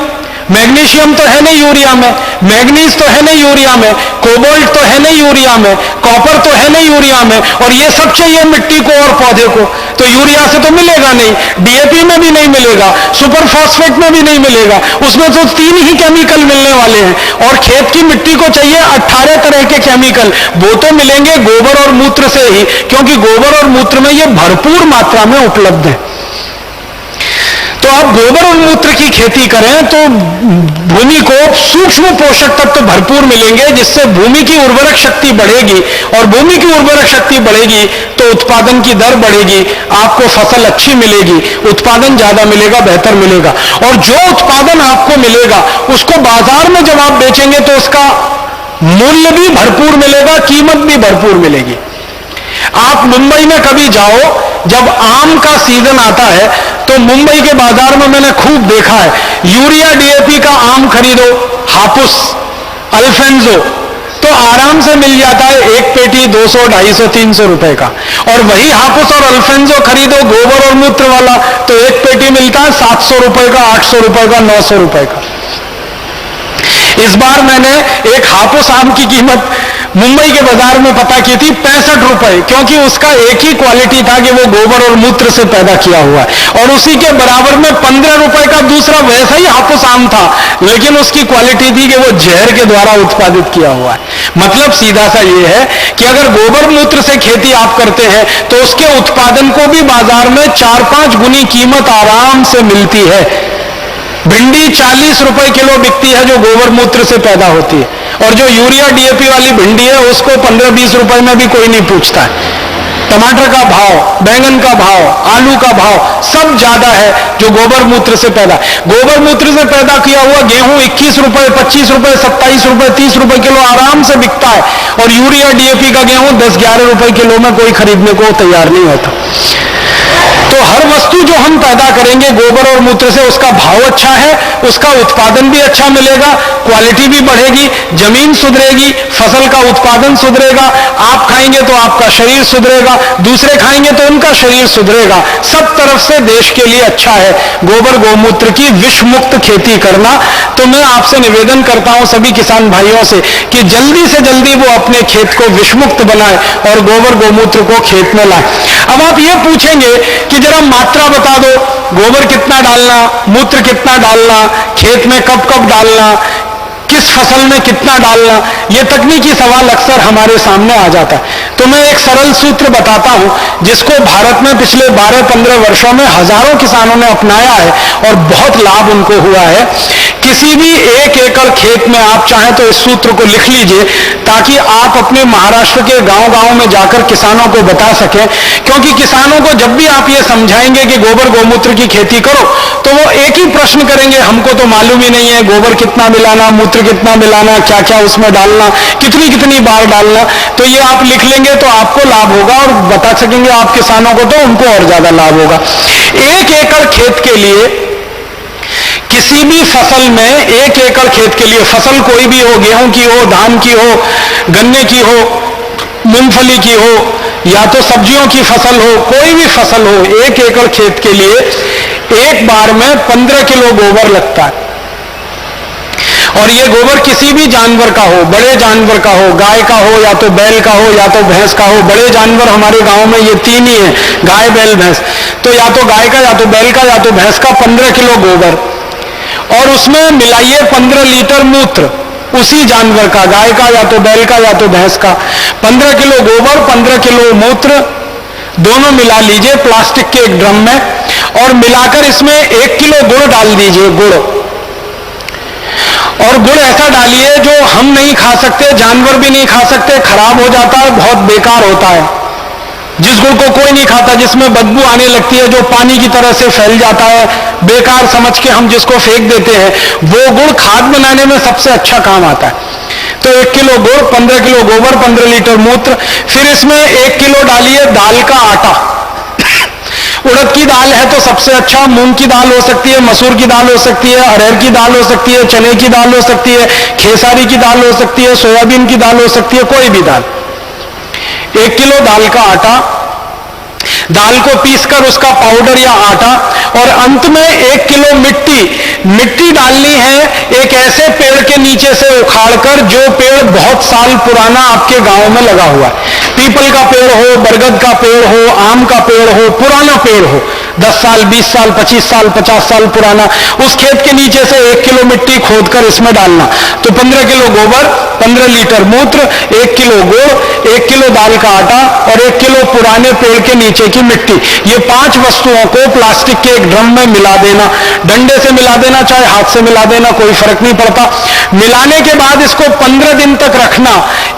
मैग्नीशियम तो है नहीं यूरिया में, मैग्नीज तो है नहीं यूरिया में, कोबाल्ट तो है नहीं यूरिया में, कॉपर तो है नहीं यूरिया में, और ये सब चाहिए मिट्टी को और पौधे को। तो यूरिया से तो मिलेगा नहीं, डीएपी में भी नहीं मिलेगा, सुपर फॉस्फेट में भी नहीं मिलेगा, उसमें तो 3 ही केमिकल मिलने वाले हैं। और खेत की मिट्टी को चाहिए 18 तरह के केमिकल, वो तो मिलेंगे गोबर और मूत्र से ही, क्योंकि गोबर और मूत्र में ये भरपूर मात्रा में उपलब्ध है। तो आप गोबर और मूत्र की खेती करें तो भूमि को सूक्ष्म पोषक तत्व तो भरपूर मिलेंगे, जिससे भूमि की उर्वरक शक्ति बढ़ेगी, और भूमि की उर्वरक शक्ति बढ़ेगी तो उत्पादन की दर बढ़ेगी, आपको फसल अच्छी मिलेगी, उत्पादन ज्यादा मिलेगा, बेहतर मिलेगा। और जो उत्पादन आपको मिलेगा उसको बाजार में जब आप बेचेंगे तो उसका मूल्य भी भरपूर मिलेगा, कीमत भी भरपूर मिलेगी। आप मुंबई में कभी जाओ, जब आम का सीजन आता है तो मुंबई के बाजार में मैंने खूब देखा है, यूरिया डीएपी का आम खरीदो, हापुस, अल्फेंजो, तो आराम से मिल जाता है एक पेटी 200, 250, 300 रुपए का। और वही हापुस और अल्फेंजो खरीदो गोबर और मूत्र वाला, तो एक पेटी मिलता है 700 रुपए का, 800 रुपए का, 900 रुपए का। इस बार मैंने एक हापुस आम की कीमत मुंबई के बाजार में पता की थी 65 रुपए, क्योंकि उसका एक ही क्वालिटी था कि वो गोबर और मूत्र से पैदा किया हुआ है, और उसी के बराबर में 15 रुपए का दूसरा वैसा ही हापुस आम था, लेकिन उसकी क्वालिटी थी कि वो जहर के द्वारा उत्पादित किया हुआ है। मतलब सीधा सा ये है कि अगर गोबर मूत्र से खेती आप करते हैं तो उसके उत्पादन को भी बाजार में 4-5 गुनी कीमत आराम से मिलती है। भिंडी 40 रुपए किलो बिकती है जो गोबर मूत्र से पैदा होती है, और जो यूरिया डीएपी वाली भिंडी है उसको 15-20 रुपए में भी कोई नहीं पूछता है। टमाटर का भाव, बैंगन का भाव, आलू का भाव सब ज्यादा है जो गोबर मूत्र से पैदा। गोबर मूत्र से पैदा किया हुआ गेहूं 21 रुपए, 25 रुपए, 27 रुपए, 30 रुपए किलो आराम से बिकता है, और यूरिया डीएपी का गेहूं 10-11 रुपए किलो में कोई खरीदने को तैयार नहीं होता। तो हर वस्तु जो हम पैदा करेंगे गोबर और मूत्र से, उसका भाव अच्छा है, उसका उत्पादन भी अच्छा मिलेगा, क्वालिटी भी बढ़ेगी, जमीन सुधरेगी, फसल का उत्पादन सुधरेगा, आप खाएंगे तो आपका शरीर सुधरेगा, दूसरे खाएंगे तो उनका शरीर सुधरेगा, सब तरफ से देश के लिए अच्छा है गोबर गौमूत्र की विष मुक्त खेती करना। तो मैं आपसे निवेदन करता हूं सभी किसान भाइयों से कि जल्दी से जल्दी वो अपने खेत को विष मुक्त बनाए और गोबर गौमूत्र को खेत में लाए। अब आप ये पूछेंगे कि जरा मात्रा बता दो, गोबर कितना डालना, मूत्र कितना डालना, खेत में कब कब डालना, किस फसल में कितना डालना, यह तकनीकी सवाल अक्सर हमारे सामने आ जाता है। तो मैं एक सरल सूत्र बताता हूं जिसको भारत में पिछले 12-15 वर्षों में हजारों किसानों ने अपनाया है और बहुत लाभ उनको हुआ है। किसी भी 1 एकड़ खेत में आप चाहें तो इस सूत्र को लिख लीजिए, ताकि आप अपने महाराष्ट्र के गांव-गांव में जाकर किसानों को बता सकें, क्योंकि किसानों को जब भी आप ये समझाएंगे कि गोबर गौमूत्र की खेती करो, तो वो एक ही प्रश्न करेंगे, हमको तो मालूम ही नहीं है गोबर कितना मिलाना, मूत्र कितना मिलाना, क्या क्या उसमें डालना, कितनी कितनी बार डालना। तो ये आप लिख लेंगे तो आपको लाभ होगा, और बता सकेंगे आप किसानों को तो उनको और ज्यादा लाभ होगा। 1 एकड़ खेत के लिए किसी भी फसल में 1 एकड़ खेत के लिए, फसल कोई भी हो, गेहूं की हो, धान की हो, गन्ने की हो, मूंगफली की हो, या तो सब्जियों की फसल हो, कोई भी फसल हो, 1 एकड़ खेत के लिए एक बार में 15 किलो गोबर लगता है। और ये गोबर किसी भी जानवर का हो, बड़े जानवर का हो, गाय का हो या तो बैल का हो या तो भैंस का हो। बड़े जानवर हमारे गांव में ये 3 ही हैं, गाय, बैल, भैंस। तो या तो गाय का, या तो बैल का, या तो भैंस का 15 किलो गोबर, और उसमें मिलाइए 15 लीटर मूत्र उसी जानवर का, गाय का या तो बैल का या तो भैंस का। 15 किलो गोबर, 15 किलो मूत्र, दोनों मिला लीजिए प्लास्टिक के एक ड्रम में, और मिलाकर इसमें 1 किलो गुड़ डाल दीजिए, गुड़। और गुड़ ऐसा डालिए जो हम नहीं खा सकते, जानवर भी नहीं खा सकते, खराब हो जाता है, बहुत बेकार होता है। जिस गुड़ को कोई नहीं खाता, जिसमें बदबू आने लगती है, जो पानी की तरह से फैल जाता है, बेकार समझ के हम जिसको फेंक देते हैं, वो गुड़ खाद बनाने में सबसे अच्छा काम आता है। तो 1 किलो गुड़, 15 किलो गोबर, 15 लीटर मूत्र, फिर इसमें 1 किलो डालिए दाल का आटा। उड़द की दाल है तो सबसे अच्छा, मूंग की दाल हो सकती है, मसूर की दाल हो सकती है, अरहर की दाल हो सकती है, चने की दाल हो सकती है, खेसारी की दाल हो सकती है, सोयाबीन की दाल हो सकती है, कोई भी दाल। 1 किलो दाल का आटा, दाल को पीसकर उसका पाउडर या आटा, और अंत में 1 किलो मिट्टी डालनी है एक ऐसे पेड़ के नीचे से उखाड़कर जो पेड़ बहुत साल पुराना आपके गांव में लगा हुआ है। पीपल का पेड़ हो, बरगद का पेड़ हो, आम का पेड़ हो, पुराना पेड़ हो, 10 साल, 20 साल, 25 साल, 50 साल पुराना, उस खेत के नीचे से 1 किलो मिट्टी खोदकर इसमें डालना। तो 15 किलो गोबर, 15 लीटर मूत्र, 1 किलो गुड़, 1 किलो दाल का आटा और 1 किलो पुराने पेड़ के नीचे की मिट्टी, ये 5 वस्तुओं को प्लास्टिक के एक ड्रम में मिला देना। डंडे से मिला देना, चाहे हाथ से मिला देना, कोई फर्क नहीं पड़ता। मिलाने के बाद इसको 15 दिन तक रखना।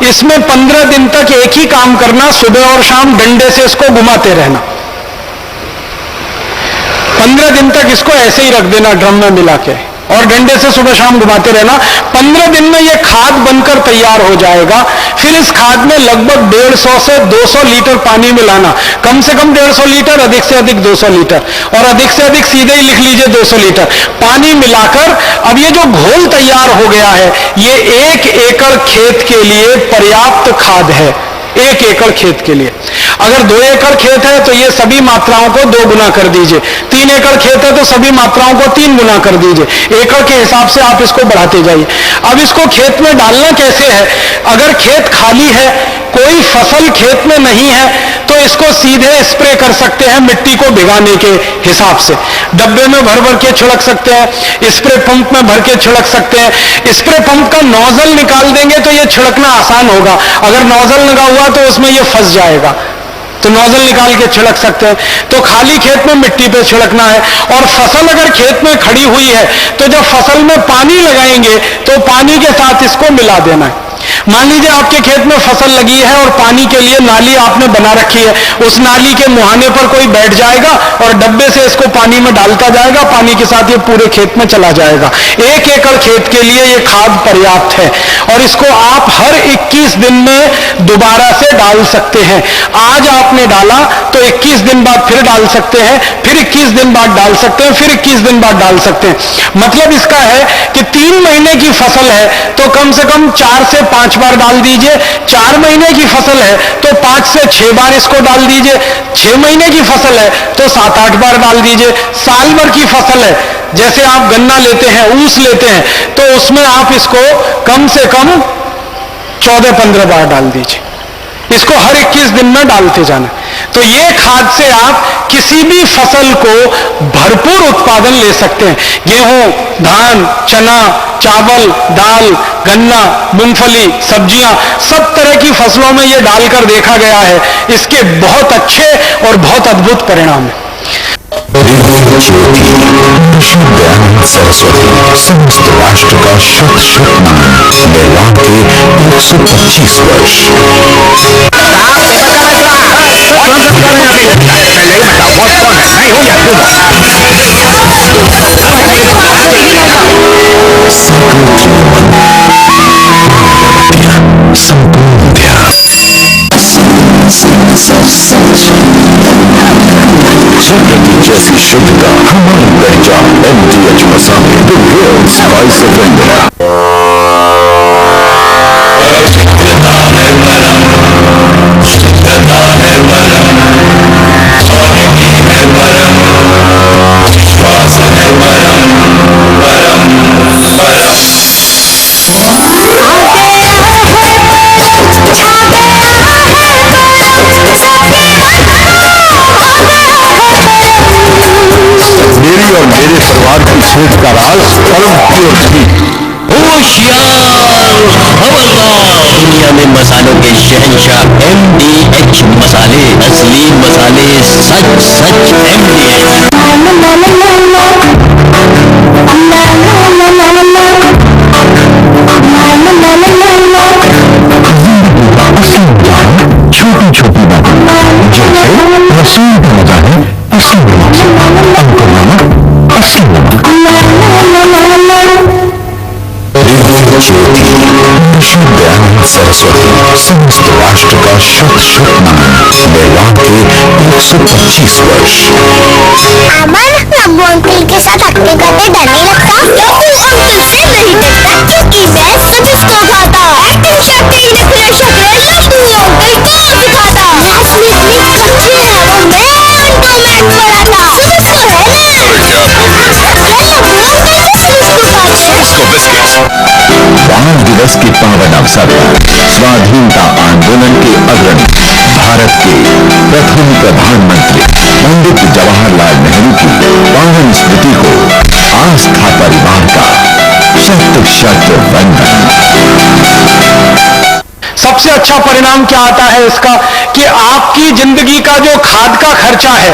इसमें 15 दिन तक एक ही काम करना, सुबह और शाम डंडे से इसको घुमाते रहना। 15 दिन तक इसको ऐसे ही रख देना ड्रम में मिला के, और डंडे से सुबह शाम घुमाते रहना। 15 दिन में यह खाद बनकर तैयार हो जाएगा। फिर इस खाद में लगभग 150 से 200 लीटर पानी मिलाना, कम से कम 150 लीटर, अधिक से अधिक 200 लीटर, और अधिक से अधिक सीधे ही लिख लीजिए 200 लीटर पानी मिलाकर। अब ये जो घोल तैयार हो गया है, ये 1 एकड़ खेत के लिए पर्याप्त खाद है। 1 एकड़ खेत के लिए। अगर 2 एकड़ खेत है तो ये सभी मात्राओं को 2 गुना कर दीजिए। 3 एकड़ खेत है तो सभी मात्राओं को 3 गुना कर दीजिए। एकड़ के हिसाब से आप इसको बढ़ाते जाइए। अब इसको खेत में डालना कैसे है? अगर खेत खाली है, कोई फसल खेत में नहीं है, तो इसको सीधे स्प्रे कर सकते हैं मिट्टी को भिगाने के हिसाब से। डब्बे में भर भर के छिड़क सकते हैं, स्प्रे पंप में भर के छिड़क सकते हैं। स्प्रे पंप का नोजल निकाल देंगे तो ये छिड़कना आसान होगा। अगर नोजल लगा हुआ तो उसमें ये फंस जाएगा, तो नोजल निकाल के छिड़क सकते हैं। तो खाली खेत में मिट्टी पे छिड़कना है। और फसल अगर खेत में खड़ी हुई है तो जब फसल में पानी लगाएंगे तो पानी के साथ इसको मिला देना है। मान लीजिए आपके खेत में फसल लगी है और पानी के लिए नाली आपने बना रखी है, उस नाली के मुहाने पर कोई बैठ जाएगा और डब्बे से इसको पानी में डालता जाएगा, पानी के साथ ये पूरे खेत में चला जाएगा। 1 एकड़ खेत के लिए ये खाद पर्याप्त है, और इसको आप हर 21 दिन में दोबारा से डाल सकते हैं। आज आपने डाला तो 21 दिन बाद फिर डाल सकते हैं, फिर 21 दिन बाद डाल सकते हैं, फिर 21 दिन बाद डाल सकते हैं। मतलब इसका है कि 3 महीने की फसल है तो कम से कम 4 से 5 बार डाल दीजिए। 4 महीने की फसल है तो 5 से 6 बार इसको डाल दीजिए। 6 महीने की फसल है तो 7-8 बार डाल दीजिए। साल भर की फसल है, जैसे आप गन्ना लेते हैं, ऊस लेते हैं, तो उसमें आप इसको कम से कम 14-15 बार डाल दीजिए। इसको हर 21 दिन में डालते जाना। तो ये खाद से आप किसी भी फसल को भरपूर उत्पादन ले सकते हैं। गेहूं, धान, चना, चावल, दाल, गन्ना, मूंगफली, सब्जियां, सब तरह की फसलों में ये डालकर देखा गया है। इसके बहुत अच्छे और बहुत अद्भुत परिणाम हैं। सरस्वती समस्त राष्ट्र का शत शत नमन। निर्वाण के 125 वर्ष। संपूर्ण ध्यान जैसी शुद्धता हमारी पहचान MTH मसाले वॉइस ऑफ इंडिया। मेरी और मेरे परिवार की सेहत का राज परम प्योर थी। होशियार खबरदार, दुनिया में मसालों के शहंशाह MDH मसाले, असली मसाले, सच सच MDH। छोटी छोटी बातें जैसे रसोई का मजा है असली नमक से, अंकुर नमक असली नमक। ज्योति विश्वविद्यालय सरस्वती समस्त राष्ट्र का शत शत नमन। मेवा के 125 वर्ष। अमन, नब्बू अंकल के साथ एक्टिंग करते डर नहीं लगता? नब्बू अंकल से नहीं डरता क्योंकि मैं सब इसको खाता। एक्टिंग शक्टिंग निकले शक्ले नब्बू अंकल को सिखाता। असली इतनी कच्ची है वो मैं अंकल मैन पड़ा था। सब इसको है ना? बाल दिवस के पावन अवसर पर स्वाधीनता आंदोलन के अग्रणी भारत के प्रथम प्रधानमंत्री पंडित जवाहरलाल नेहरू की पावन स्मृति को आस्था परिवार का शत शत वंदन। सबसे अच्छा परिणाम क्या आता है इसका कि आपकी जिंदगी का जो खाद का खर्चा है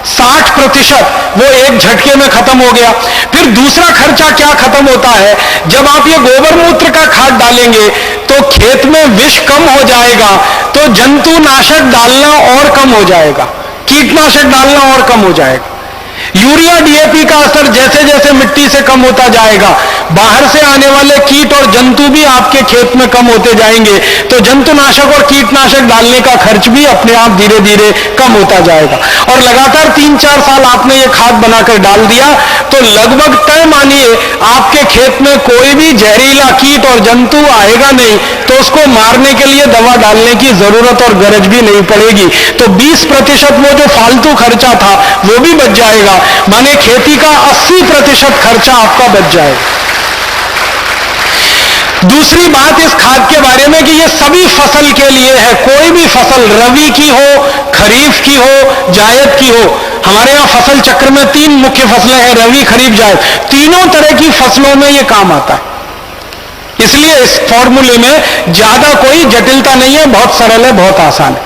60% वो एक झटके में खत्म हो गया। फिर दूसरा खर्चा क्या खत्म होता है, जब आप ये गोबर मूत्र का खाद डालेंगे तो खेत में विष कम हो जाएगा, तो जंतुनाशक डालना और कम हो जाएगा, कीटनाशक डालना और कम हो जाएगा। यूरिया डीएपी का असर जैसे जैसे मिट्टी से कम होता जाएगा, बाहर से आने वाले कीट और जंतु भी आपके खेत में कम होते जाएंगे, तो जंतुनाशक और कीटनाशक डालने का खर्च भी अपने आप धीरे धीरे कम होता जाएगा। और लगातार 3-4 साल आपने ये खाद बनाकर डाल दिया तो लगभग तय मानिए आपके खेत में कोई भी जहरीला कीट और जंतु आएगा नहीं, तो उसको मारने के लिए दवा डालने की जरूरत और गरज भी नहीं पड़ेगी। तो 20% वो जो फालतू खर्चा था वो भी बच जाएगा, माने खेती का 80% खर्चा आपका बच जाएगा। दूसरी बात इस खाद के बारे में कि ये सभी फसल के लिए है, कोई भी फसल रबी की हो, खरीफ की हो, जायद की हो। हमारे यहाँ फसल चक्र में 3 मुख्य फसलें हैं, रबी, खरीफ, जायद। तीनों तरह की फसलों में ये काम आता है, इसलिए इस फॉर्मूले में ज्यादा कोई जटिलता नहीं है, बहुत सरल है, बहुत आसान है।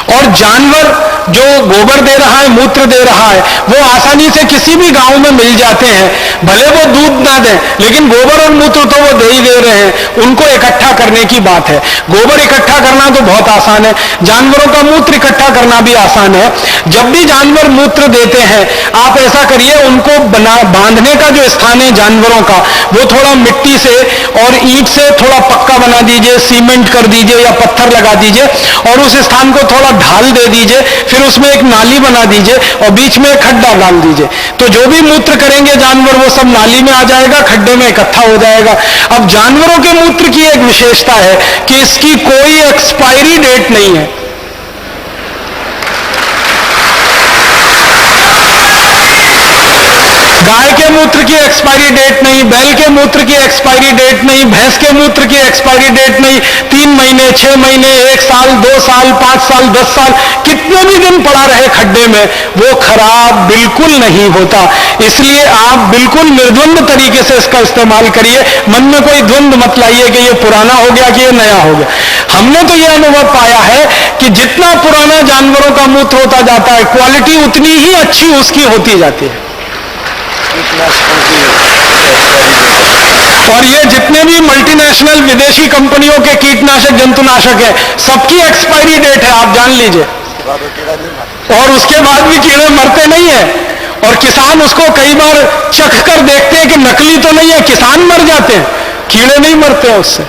और जानवर जो गोबर दे रहा है, मूत्र दे रहा है, वो आसानी से किसी भी गांव में मिल जाते हैं। भले वो दूध ना दें, लेकिन गोबर और मूत्र तो वो दे ही दे रहे हैं। उनको इकट्ठा करने की बात है। गोबर इकट्ठा करना तो बहुत आसान है, जानवरों का मूत्र इकट्ठा करना भी आसान है। जब भी जानवर मूत्र देते हैं, आप ऐसा करिए, उनको बांधने का जो स्थान है जानवरों का, वो थोड़ा मिट्टी से और ईंट से थोड़ा पक्का बना दीजिए, सीमेंट कर दीजिए या पत्थर लगा दीजिए, और उस स्थान को थोड़ा ढाल दे दीजिए। फिर उसमें एक नाली बना दीजिए और बीच में एक खड्डा डाल दीजिए, तो जो भी मूत्र करेंगे जानवर वो सब नाली में आ जाएगा, खड्डे में इकट्ठा हो जाएगा। अब जानवरों के मूत्र की एक विशेषता है कि इसकी कोई एक्सपायरी डेट नहीं है। गाय के मूत्र की एक्सपायरी डेट नहीं, बैल के मूत्र की एक्सपायरी डेट नहीं, भैंस के मूत्र की एक्सपायरी डेट नहीं। 3 महीने, 6 महीने, 1 साल, 2 साल, 5 साल, 10 साल, कितने भी दिन पड़ा रहे खड्डे में, वो खराब बिल्कुल नहीं होता। इसलिए आप बिल्कुल निर्द्वंद तरीके से इसका इस्तेमाल करिए। मन में कोई द्वंद मत लाइए कि ये पुराना हो गया कि ये नया हो गया। हमने तो ये अनुभव पाया है कि जितना पुराना जानवरों का मूत्र होता जाता है, क्वालिटी उतनी ही अच्छी उसकी होती जाती है। और ये जितने भी मल्टीनेशनल विदेशी कंपनियों के कीटनाशक, जंतुनाशक है, सबकी एक्सपायरी डेट है, आप जान लीजिए। और उसके बाद भी कीड़े मरते नहीं है, और किसान उसको कई बार चख कर देखते हैं कि नकली तो नहीं है, किसान मर जाते हैं, कीड़े नहीं मरते हैं उससे।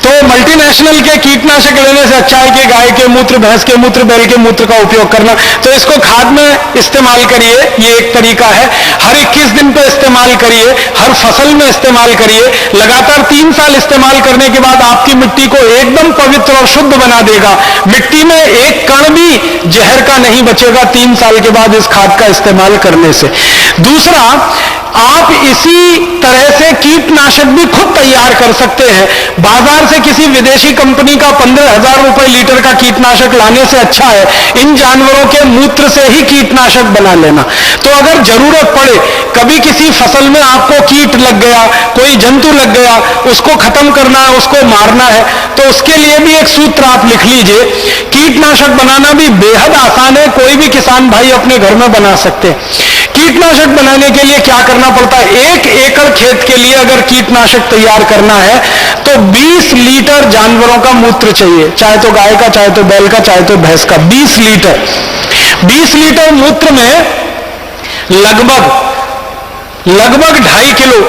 तो मल्टीनेशनल के कीटनाशक लेने से अच्छा है कि गाय के मूत्र, भैंस के मूत्र, बैल के मूत्र का उपयोग करना। तो इसको खाद में इस्तेमाल करिए, ये एक तरीका है। हर 21 दिन पे इस्तेमाल करिए, हर फसल में इस्तेमाल करिए। लगातार 3 साल इस्तेमाल करने के बाद आपकी मिट्टी को एकदम पवित्र और शुद्ध बना देगा। मिट्टी में एक कण भी जहर का नहीं बचेगा 3 साल के बाद इस खाद का इस्तेमाल करने से। दूसरा, आप इसी तरह से कीटनाशक भी खुद तैयार कर सकते हैं। बाजार से किसी विदेशी कंपनी का 15,000 रुपए लीटर का कीटनाशक लाने से अच्छा है इन जानवरों के मूत्र से ही कीटनाशक बना लेना। तो अगर जरूरत पड़े, कभी किसी फसल में आपको कीट लग गया, कोई जंतु लग गया, उसको खत्म करना है, उसको मारना है, तो उसके लिए भी एक सूत्र आप लिख लीजिए। कीटनाशक बनाना भी बेहद आसान है, कोई भी किसान भाई अपने घर में बना सकते हैं। कीटनाशक बनाने के लिए क्या करना पड़ता है? 1 एकड़ खेत के लिए अगर कीटनाशक तैयार करना है तो 20 लीटर जानवरों का मूत्र चाहिए, चाहे तो गाय का, चाहे तो बैल का, चाहे तो भैंस का। 20 लीटर 20 लीटर मूत्र में लगभग 2.5 किलो,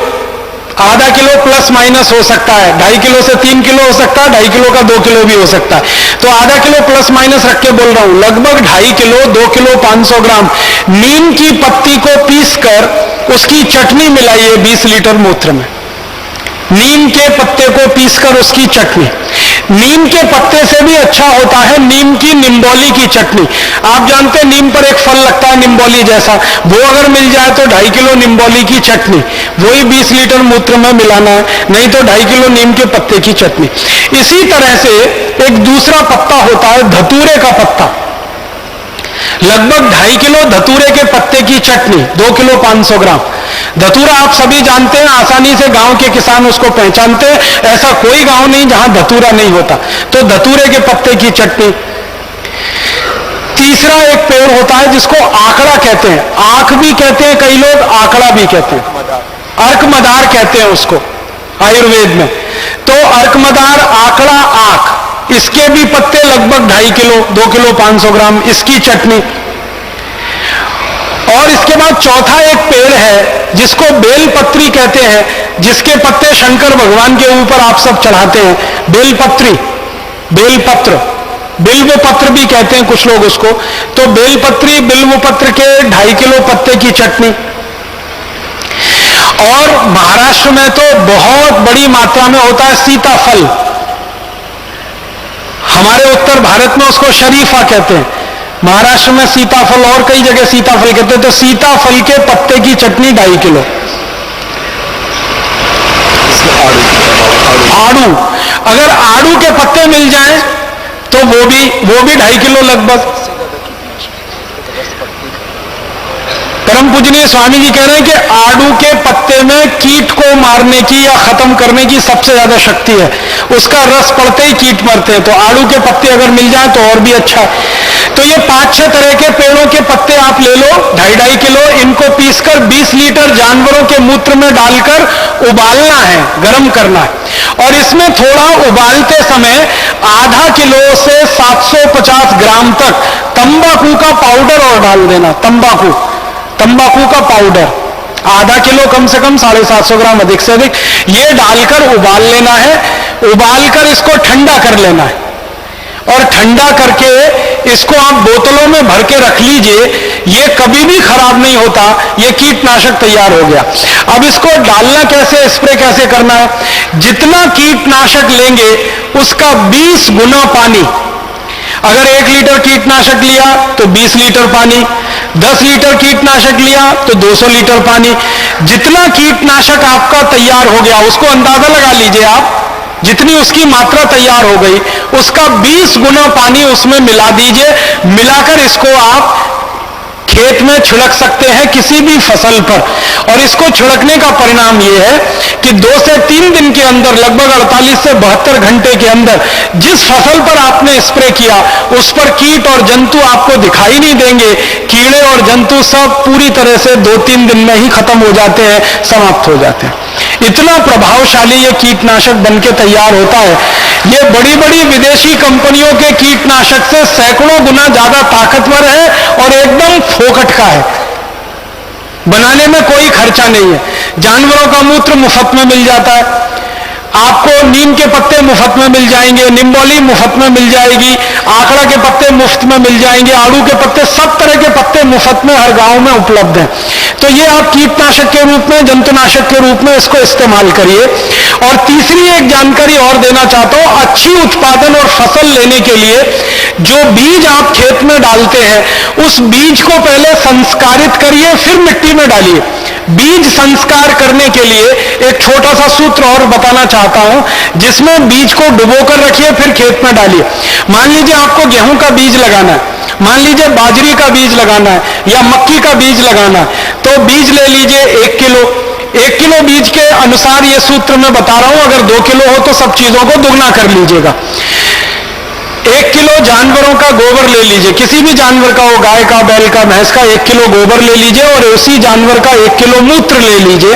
आधा किलो प्लस माइनस हो सकता है, 2.5 किलो से 3 किलो हो सकता है, 2.5 किलो का 2 किलो भी हो सकता है। तो आधा किलो प्लस माइनस रख के बोल रहा हूं, लगभग 2.5 किलो, 2 किलो 500 ग्राम नीम की पत्ती को पीसकर उसकी चटनी मिलाइए 20 लीटर मूत्र में। नीम के पत्ते को पीसकर उसकी चटनी। नीम के पत्ते से भी अच्छा होता है नीम की निम्बोली की चटनी। आप जानते हैं नीम पर एक फल लगता है निम्बोली जैसा, वो अगर मिल जाए तो 2.5 किलो निम्बोली की चटनी वही 20 लीटर मूत्र में मिलाना है, नहीं तो 2.5 किलो नीम के पत्ते की चटनी। इसी तरह से एक दूसरा पत्ता होता है धतूरे का पत्ता, लगभग 2.5 किलो धतूरे के पत्ते की चटनी, 2 किलो 500 ग्राम। धतूरा आप सभी जानते हैं, आसानी से गांव के किसान उसको पहचानते हैं, ऐसा कोई गांव नहीं जहां धतूरा नहीं होता। तो धतूरे के पत्ते की चटनी। तीसरा एक पेड़ होता है जिसको आकड़ा कहते हैं, आंख भी कहते हैं कई लोग, आकड़ा भी कहते हैं, अर्कमदार कहते हैं उसको आयुर्वेद में। तो अर्कमदार, आकड़ा, आंख, इसके भी पत्ते लगभग 2.5 किलो, 2 किलो 500 ग्राम, इसकी चटनी। और इसके बाद चौथा एक पेड़ है जिसको बेलपत्री कहते हैं, जिसके पत्ते शंकर भगवान के ऊपर आप सब चढ़ाते हैं, बेलपत्री, बेलपत्र, बिल्व पत्र भी कहते हैं कुछ लोग उसको। तो बेलपत्री, बिल्व पत्र के 2.5 किलो पत्ते की चटनी। और महाराष्ट्र में तो बहुत बड़ी मात्रा में होता है सीताफल, हमारे उत्तर भारत में उसको शरीफा कहते हैं, महाराष्ट्र में सीताफल और कई जगह सीताफल कहते हैं। तो सीताफल के पत्ते की चटनी 2.5 किलो। आड़ू, अगर आड़ू के पत्ते मिल जाएं तो वो भी 2.5 किलो लगभग। परम पूजनीय स्वामी जी कह रहे हैं कि आड़ू के पत्ते में कीट को मारने की या खत्म करने की सबसे ज्यादा शक्ति है, उसका रस पड़ते ही कीट मरते हैं। तो आड़ू के पत्ते अगर मिल जाए तो और भी अच्छा है। तो ये 5-6 तरह के पेड़ों के पत्ते आप ले लो, 2.5 किलो, इनको पीसकर 20 लीटर जानवरों के मूत्र में डालकर उबालना है, गर्म करना है। और इसमें थोड़ा उबालते समय आधा किलो से 750 ग्राम तक तंबाकू का पाउडर और डाल देना। तंबाकू का पाउडर आधा किलो, कम से कम 750 ग्राम, अधिक से अधिक, ये डालकर उबाल लेना है। उबालकर इसको ठंडा कर लेना है और ठंडा करके इसको आप बोतलों में भर के रख लीजिए, ये कभी भी खराब नहीं होता। ये कीटनाशक तैयार हो गया। अब इसको डालना कैसे, स्प्रे कैसे करना है? जितना कीटनाशक लेंगे उसका 20 गुना पानी। अगर 1 लीटर कीटनाशक लिया तो 20 लीटर पानी, 10 लीटर कीटनाशक लिया तो 200 लीटर पानी। जितना कीटनाशक आपका तैयार हो गया उसको अंदाजा लगा लीजिए आप, जितनी उसकी मात्रा तैयार हो गई उसका 20 गुना पानी उसमें मिला दीजिए। मिलाकर इसको आप खेत में छिड़क सकते हैं किसी भी फसल पर। और इसको छिड़कने का परिणाम यह है कि 2 से 3 दिन के अंदर, लगभग 48 से 72 घंटे के अंदर जिस फसल पर आपने स्प्रे किया उस पर कीट और जंतु आपको दिखाई नहीं देंगे। कीड़े और जंतु सब पूरी तरह से 2-3 दिन में ही खत्म हो जाते हैं, समाप्त हो जाते हैं। इतना प्रभावशाली ये कीटनाशक बनके तैयार होता है। ये बड़ी बड़ी विदेशी कंपनियों के कीटनाशक से सैकड़ों गुना ज्यादा ताकतवर है और एकदम फोकट का है। बनाने में कोई खर्चा नहीं है। जानवरों का मूत्र मुफ्त में मिल जाता है। आपको नीम के पत्ते मुफ्त में मिल जाएंगे, निम्बोली मुफ्त में मिल जाएगी, आंकड़ा के पत्ते मुफ्त में मिल जाएंगे, आड़ू के पत्ते, सब तरह के पत्ते मुफ्त में हर गांव में उपलब्ध हैं। तो ये आप कीटनाशक के रूप में, जंतुनाशक के रूप में इसको इस्तेमाल करिए। और तीसरी एक जानकारी और देना चाहता हूं, अच्छी उत्पादन और फसल लेने के लिए जो बीज आप खेत में डालते हैं उस बीज को पहले संस्कारित करिए, फिर मिट्टी में डालिए। बीज संस्कार करने के लिए एक छोटा सा सूत्र और बताना चाहता हूं, जिसमें बीज को डुबोकर रखिए, फिर खेत में डालिए। मान लीजिए आपको गेहूं का बीज लगाना है, मान लीजिए बाजरी का बीज लगाना है या मक्की का बीज लगाना है, तो बीज ले लीजिए 1 किलो। 1 किलो बीज के अनुसार ये सूत्र मैं बता रहा हूं, अगर 2 किलो हो तो सब चीजों को दुगना कर लीजिएगा। 1 किलो जानवरों का गोबर ले लीजिए, किसी भी जानवर का हो, गाय का, बैल का, भैंस का, 1 किलो गोबर ले लीजिए और उसी जानवर का 1 किलो मूत्र ले लीजिए।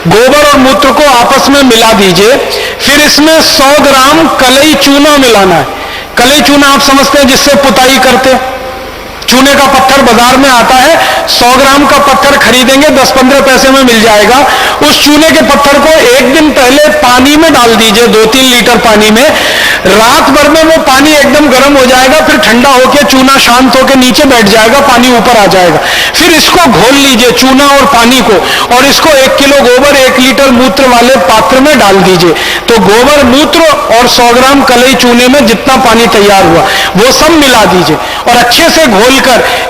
गोबर और मूत्र को आपस में मिला दीजिए, फिर इसमें 100 ग्राम कलई चूना मिलाना है। कलई चूना आप समझते हैं जिससे पुताई करते हैं, चूने का पत्थर बाजार में आता है, 100 ग्राम का पत्थर खरीदेंगे 10-15 पैसे में मिल जाएगा। उस चूने के पत्थर को एक दिन पहले पानी में डाल दीजिए, 2-3 लीटर पानी में। रात भर में वो पानी एकदम गर्म हो जाएगा, फिर ठंडा होकर चूना शांत होकर नीचे बैठ जाएगा, पानी ऊपर आ जाएगा। फिर इसको घोल लीजिए, चूना और पानी को, और इसको 1 किलो गोबर 1 लीटर मूत्र वाले पात्र में डाल दीजिए। तो गोबर, मूत्र और 100 ग्राम कलई चूने में जितना पानी तैयार हुआ वो सब मिला दीजिए और अच्छे से घोलकर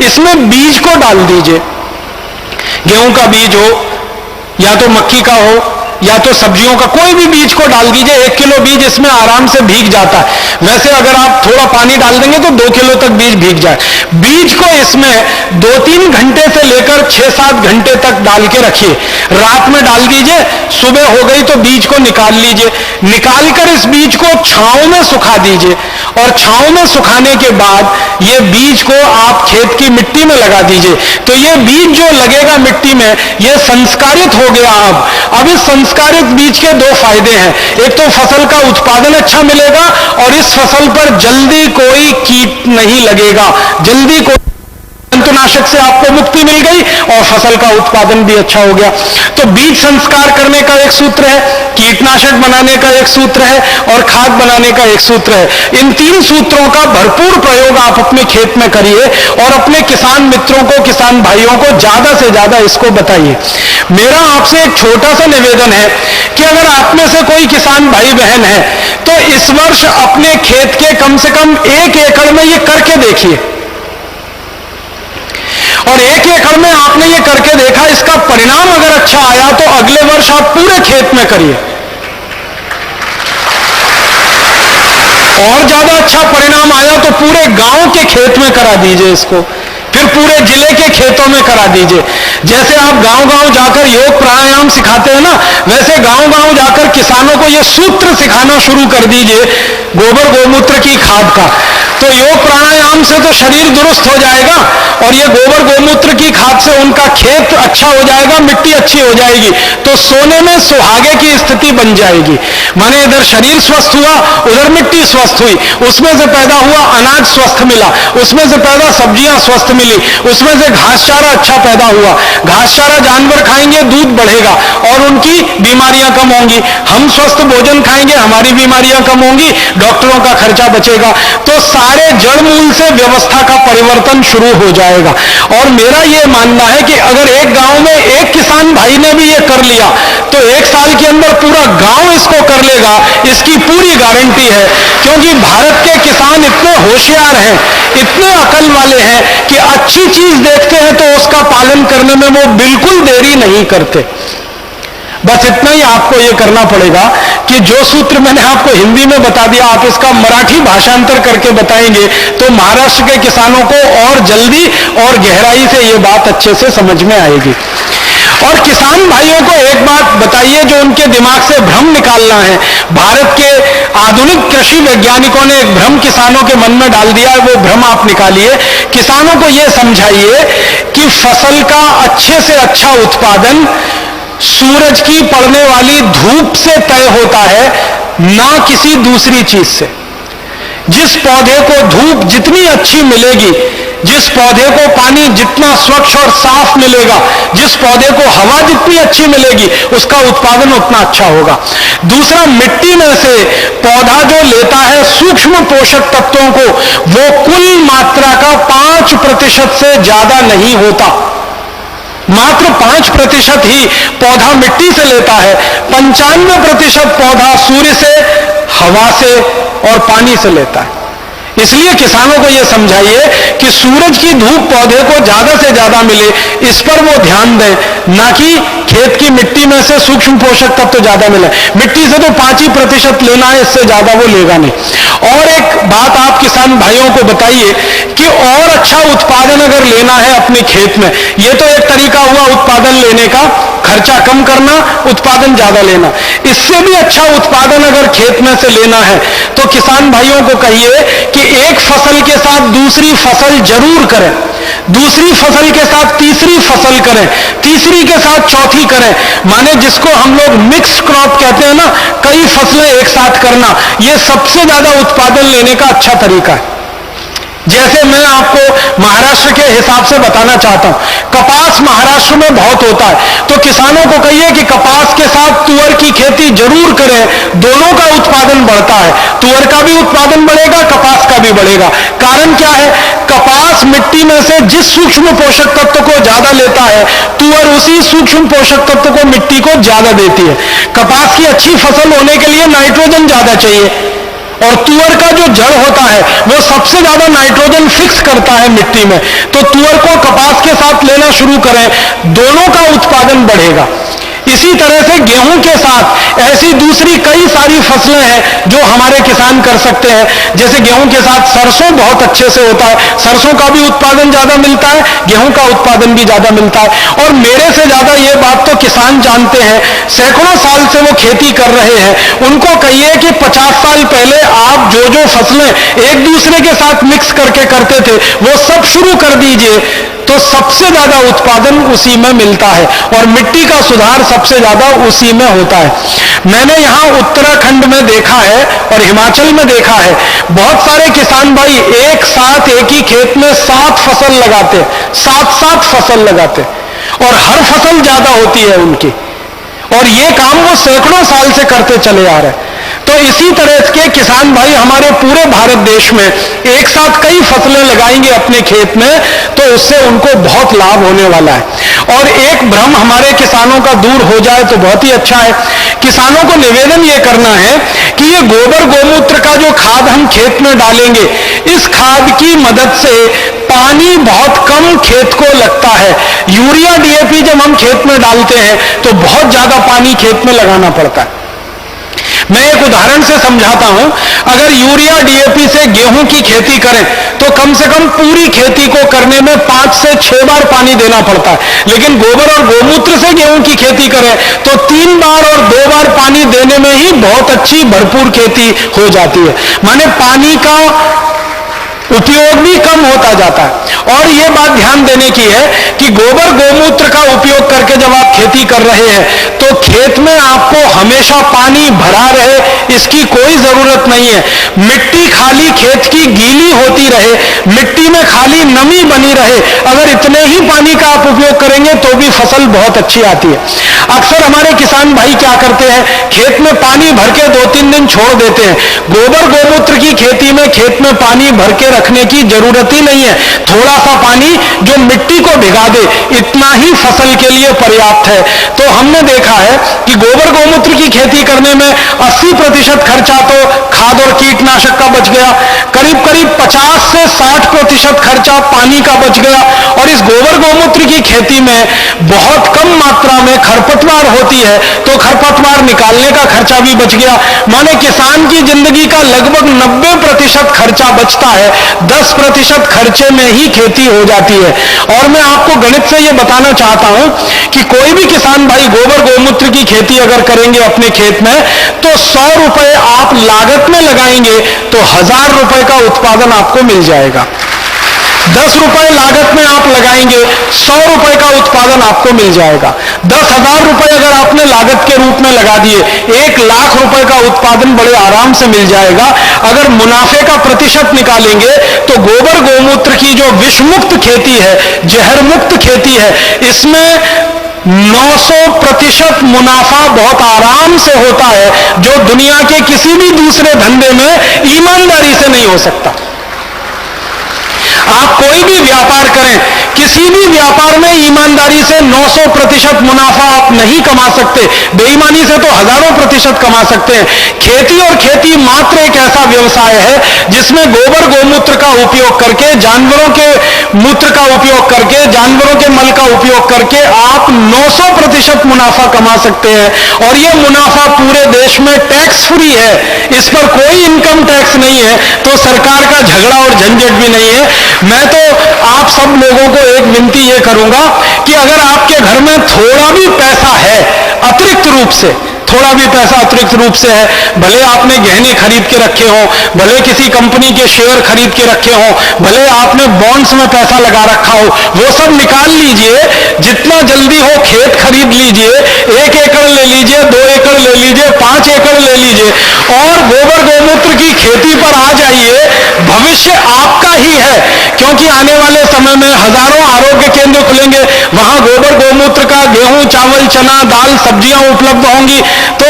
इसमें बीज को डाल दीजिए। गेहूं का बीज हो या तो मक्की का हो या तो सब्जियों का, कोई भी बीज को डाल दीजिए। 1 किलो बीज इसमें आराम से भीग जाता है। वैसे अगर आप थोड़ा पानी डाल देंगे तो 2 किलो तक बीज भीग जाए। बीज को इसमें 2-3 घंटे से लेकर 6-7 घंटे तक डाल के रखिए। रात में डाल दीजिए, सुबह हो गई तो बीज को निकाल लीजिए। निकालकर इस बीज को छांव में सुखा दीजिए और छांव में सुखाने के बाद ये बीज को आप खेत की मिट्टी में लगा दीजिए। तो ये बीज जो लगेगा मिट्टी में, ये संस्कारित हो गया। अब इस संस्कारित बीज के 2 फायदे हैं। एक तो फसल का उत्पादन अच्छा मिलेगा और इस फसल पर जल्दी कोई कीट नहीं लगेगा, जल्दी कोई जंतुनाशक से आपको मुक्ति मिल गई और फसल का उत्पादन भी अच्छा हो गया। तो बीज संस्कार करने का एक सूत्र है, कीटनाशक बनाने का एक सूत्र है और खाद बनाने का एक सूत्र है। इन 3 सूत्रों का भरपूर प्रयोग आप अपने खेत में करिए और अपने किसान मित्रों को, किसान भाइयों को ज्यादा से ज्यादा इसको बताइए। मेरा आपसे एक छोटा सा निवेदन है कि अगर आप में से कोई किसान भाई बहन है तो इस वर्ष अपने खेत के कम से कम 1 एकड़ में ये करके देखिए, और 1 एकड़ में आपने ये करके देखा, इसका परिणाम अगर अच्छा आया तो अगले वर्ष आप पूरे खेत में करिए। और ज्यादा अच्छा परिणाम आया तो पूरे गांव के खेत में करा दीजिए इसको, फिर पूरे जिले के खेतों में करा दीजिए। जैसे आप गांव-गांव जाकर योग प्राणायाम सिखाते हैं ना, वैसे गांव-गांव जाकर किसानों को ये सूत्र सिखाना शुरू कर दीजिए गोबर गोमूत्र की खाद का। तो योग प्राणायाम से तो शरीर दुरुस्त हो जाएगा और ये गोबर गोमूत्र की खाद से उनका खेत अच्छा हो जाएगा, मिट्टी अच्छी हो जाएगी, तो सोने में सुहागे की स्थिति बन जाएगी। माने इधर शरीर स्वस्थ हुआ, उधर मिट्टी स्वस्थ हुई, उसमें से पैदा हुआ अनाज स्वस्थ मिला, उसमें से पैदा सब्जियां स्वस्थ मिली, उसमें से घास चारा अच्छा पैदा हुआ। घास चारा जानवर खाएंगे, दूध बढ़ेगा और उनकी बीमारियां कम होंगी। हम स्वस्थ भोजन खाएंगे, हमारी बीमारियां कम होंगी, डॉक्टरों का खर्चा बचेगा। तो सारे जड़ मूल से व्यवस्था का परिवर्तन शुरू हो जाएगा। और मेरा यह मानना है कि अगर एक गांव में एक किसान भाई ने भी ये कर लिया तो 1 साल के अंदर पूरा गांव इसको कर लेगा, इसकी पूरी गारंटी है। क्योंकि भारत के किसान इतने होशियार हैं, इतने अकल वाले हैं कि अच्छी चीज देखते हैं तो उसका पालन करने में वो बिल्कुल देरी नहीं करते। बस इतना ही आपको ये करना पड़ेगा कि जो सूत्र मैंने आपको हिंदी में बता दिया, आप इसका मराठी भाषांतर करके बताएंगे तो महाराष्ट्र के किसानों को और जल्दी और गहराई से ये बात अच्छे से समझ में आएगी। और किसान भाइयों को एक बात बताइए जो उनके दिमाग से भ्रम निकालना है। भारत के आधुनिक कृषि वैज्ञानिकों ने एक भ्रम किसानों के मन में डाल दिया है, वो भ्रम आप निकालिए। किसानों को यह समझाइए कि फसल का अच्छे से अच्छा उत्पादन सूरज की पड़ने वाली धूप से तय होता है, ना किसी दूसरी चीज से। जिस पौधे को धूप जितनी अच्छी मिलेगी, जिस पौधे को पानी जितना स्वच्छ और साफ मिलेगा, जिस पौधे को हवा जितनी अच्छी मिलेगी, उसका उत्पादन उतना अच्छा होगा। दूसरा, मिट्टी में से पौधा जो लेता है सूक्ष्म पोषक तत्वों को, वो कुल मात्रा का 5% से ज्यादा नहीं होता। मात्र 5% ही पौधा मिट्टी से लेता है। 95% पौधा सूर्य से, हवा से और पानी से लेता है। इसलिए किसानों को यह समझाइए कि सूरज की धूप पौधे को ज्यादा से ज्यादा मिले, इस पर वो ध्यान दें, ना कि खेत की मिट्टी में से सूक्ष्म पोषक तत्व तो ज्यादा मिले। मिट्टी से तो 5% लेना है, इससे ज्यादा वो लेगा नहीं। और एक बात आप किसान भाइयों को बताइए कि और अच्छा उत्पादन अगर लेना है अपने खेत में, ये तो एक तरीका हुआ उत्पादन लेने का, खर्चा कम करना, उत्पादन ज्यादा लेना। इससे भी अच्छा उत्पादन अगर खेत में से लेना है तो किसान भाइयों को कहिए कि एक फसल के साथ दूसरी फसल जरूर करें, दूसरी फसल के साथ तीसरी फसल करें, तीसरी के साथ चौथी करें। माने जिसको हम लोग मिक्स क्रॉप कहते हैं ना, कई फसलें एक साथ करना, यह सबसे ज्यादा उत्पादन लेने का अच्छा तरीका है। जैसे मैं आपको महाराष्ट्र के हिसाब से बताना चाहता हूं, कपास महाराष्ट्र में बहुत होता है, तो किसानों को कहिए कि कपास के साथ तुअर की खेती जरूर करें, दोनों का उत्पादन बढ़ता है। तुअर का भी उत्पादन बढ़ेगा, कपास का भी बढ़ेगा। कारण क्या है? कपास मिट्टी में से जिस सूक्ष्म पोषक तत्व को ज्यादा लेता है, तुअर उसी सूक्ष्म पोषक तत्व को मिट्टी को ज्यादा देती है। कपास की अच्छी फसल होने के लिए नाइट्रोजन ज्यादा चाहिए, और तुअर का जो जड़ होता है वो सबसे ज्यादा नाइट्रोजन फिक्स करता है मिट्टी में। तो तुअर को कपास के साथ लेना शुरू करें, दोनों का उत्पादन बढ़ेगा। इसी तरह से गेहूं के साथ ऐसी दूसरी कई सारी फसलें हैं जो हमारे किसान कर सकते हैं। जैसे गेहूं के साथ सरसों बहुत अच्छे से होता है, सरसों का भी उत्पादन ज्यादा मिलता है, गेहूं का उत्पादन भी ज्यादा मिलता है। और मेरे से ज्यादा ये बात तो किसान जानते हैं, सैकड़ों साल से वो खेती कर रहे हैं। उनको कहिए कि 50 साल पहले आप जो जो फसलें एक दूसरे के साथ मिक्स करके करते थे, वो सब शुरू कर दीजिए, तो सबसे ज्यादा उत्पादन उसी में मिलता है और मिट्टी का सुधार सबसे ज्यादा उसी में होता है। मैंने यहां उत्तराखंड में देखा है और हिमाचल में देखा है, बहुत सारे किसान भाई एक साथ एक ही खेत में 7 फसल लगाते, 7 फसल लगाते, और हर फसल ज्यादा होती है उनकी, और ये काम वो सैकड़ों साल से करते चले आ रहे हैं। तो इसी तरह के किसान भाई हमारे पूरे भारत देश में एक साथ कई फसलें लगाएंगे अपने खेत में, तो उससे उनको बहुत लाभ होने वाला है। और एक भ्रम हमारे किसानों का दूर हो जाए तो बहुत ही अच्छा है। किसानों को निवेदन ये करना है कि ये गोबर गोमूत्र का जो खाद हम खेत में डालेंगे, इस खाद की मदद से पानी बहुत कम खेत को लगता है। यूरिया डीएपी जब हम खेत में डालते हैं तो बहुत ज्यादा पानी खेत में लगाना पड़ता है। मैं एक उदाहरण से समझाता हूं, अगर यूरिया डीएपी से गेहूं की खेती करें तो कम से कम पूरी खेती को करने में 5 से 6 बार पानी देना पड़ता है, लेकिन गोबर और गोमूत्र से गेहूं की खेती करें तो 3 बार और 2 बार पानी देने में ही बहुत अच्छी भरपूर खेती हो जाती है। माने पानी का उपयोग भी कम होता जाता है। और यह बात ध्यान देने की है कि गोबर गोमूत्र का उपयोग करके जब आप खेती कर रहे हैं तो खेत में आपको हमेशा पानी भरा रहे, इसकी कोई जरूरत नहीं है। मिट्टी खाली खेत की गीली होती रहे, मिट्टी में खाली नमी बनी रहे, अगर इतने ही पानी का आप उपयोग करेंगे तो भी फसल बहुत अच्छी आती है। अक्सर हमारे किसान भाई क्या करते हैं, खेत में पानी भर के 2-3 दिन छोड़ देते हैं। गोबर गोमूत्र की खेती में खेत में पानी भर के रखने की जरूरत ही नहीं है। थोड़ा सा पानी जो मिट्टी को भिगा दे, इतना ही फसल के लिए पर्याप्त है। तो हमने देखा है कि गोबर गोमूत्र की खेती करने में 80% खर्चा तो खाद और कीटनाशक का बच गया, करीब करीब 50 से 60% खर्चा पानी का बच गया, और इस गोबर गोमूत्र की खेती में बहुत कम मात्रा में खरपतवार होती है तो खरपतवार निकालने का खर्चा भी बच गया। माने किसान की जिंदगी का लगभग 90% खर्चा बचता है, 10% खर्चे में ही खेती हो जाती है। और मैं आपको गणित से यह बताना चाहता हूं कि कोई भी किसान भाई गोबर गोमूत्र की खेती अगर करेंगे अपने खेत में तो 100 रुपए आप लागत में लगाएंगे तो 1000 रुपए का उत्पादन आपको मिल जाएगा। 10 रुपए लागत में आप लगाएंगे, 100 रुपए का उत्पादन आपको मिल जाएगा। 10,000 रुपए अगर आपने उन्होंने लागत के रूप में लगा दिए। 1 लाख रुपए का उत्पादन बड़े आराम से मिल जाएगा। अगर मुनाफे का प्रतिशत निकालेंगे तो गोबर गोमूत्र की जो विषमुक्त खेती है, जहर मुक्त खेती है, इसमें 900% मुनाफा बहुत आराम से होता है, जो दुनिया के किसी भी दूसरे धंधे में ईमानदारी से नहीं हो सकता। आप कोई भी व्यापार करें, किसी भी व्यापार में ईमानदारी से 900% मुनाफा आप नहीं कमा सकते, बेईमानी से तो हजारों प्रतिशत कमा सकते हैं। खेती और खेती मात्र एक ऐसा व्यवसाय है जिसमें गोबर गोमूत्र का उपयोग करके, जानवरों के मूत्र का उपयोग करके, जानवरों के मल का उपयोग करके आप 900% मुनाफा कमा सकते हैं। और यह मुनाफा पूरे देश में टैक्स फ्री है, इस पर कोई इनकम टैक्स नहीं है, तो सरकार का झगड़ा और झंझट भी नहीं है। मैं तो आप सब लोगों को एक विनती ये करूंगा कि अगर आपके घर में थोड़ा भी पैसा है, अतिरिक्त रूप से थोड़ा भी पैसा अतिरिक्त रूप से है, भले आपने गहने खरीद के रखे हो, भले किसी कंपनी के शेयर खरीद के रखे हो, भले आपने बॉन्ड्स में पैसा लगा रखा हो, वो सब निकाल लीजिए। जितना जल्दी हो खेत खरीद लीजिए, 1 एकड़ ले लीजिए, 2 एकड़ ले लीजिए, 5 एकड़ ले लीजिए और गोबर गोमूत्र की खेती पर आ जाइए। भविष्य आपका ही है, क्योंकि आने वाले समय में हजारों आरोग्य केंद्र खुलेंगे, वहां गोबर गोमूत्र का गेहूं, चावल, चना, दाल, सब्जियां उपलब्ध होंगी। तो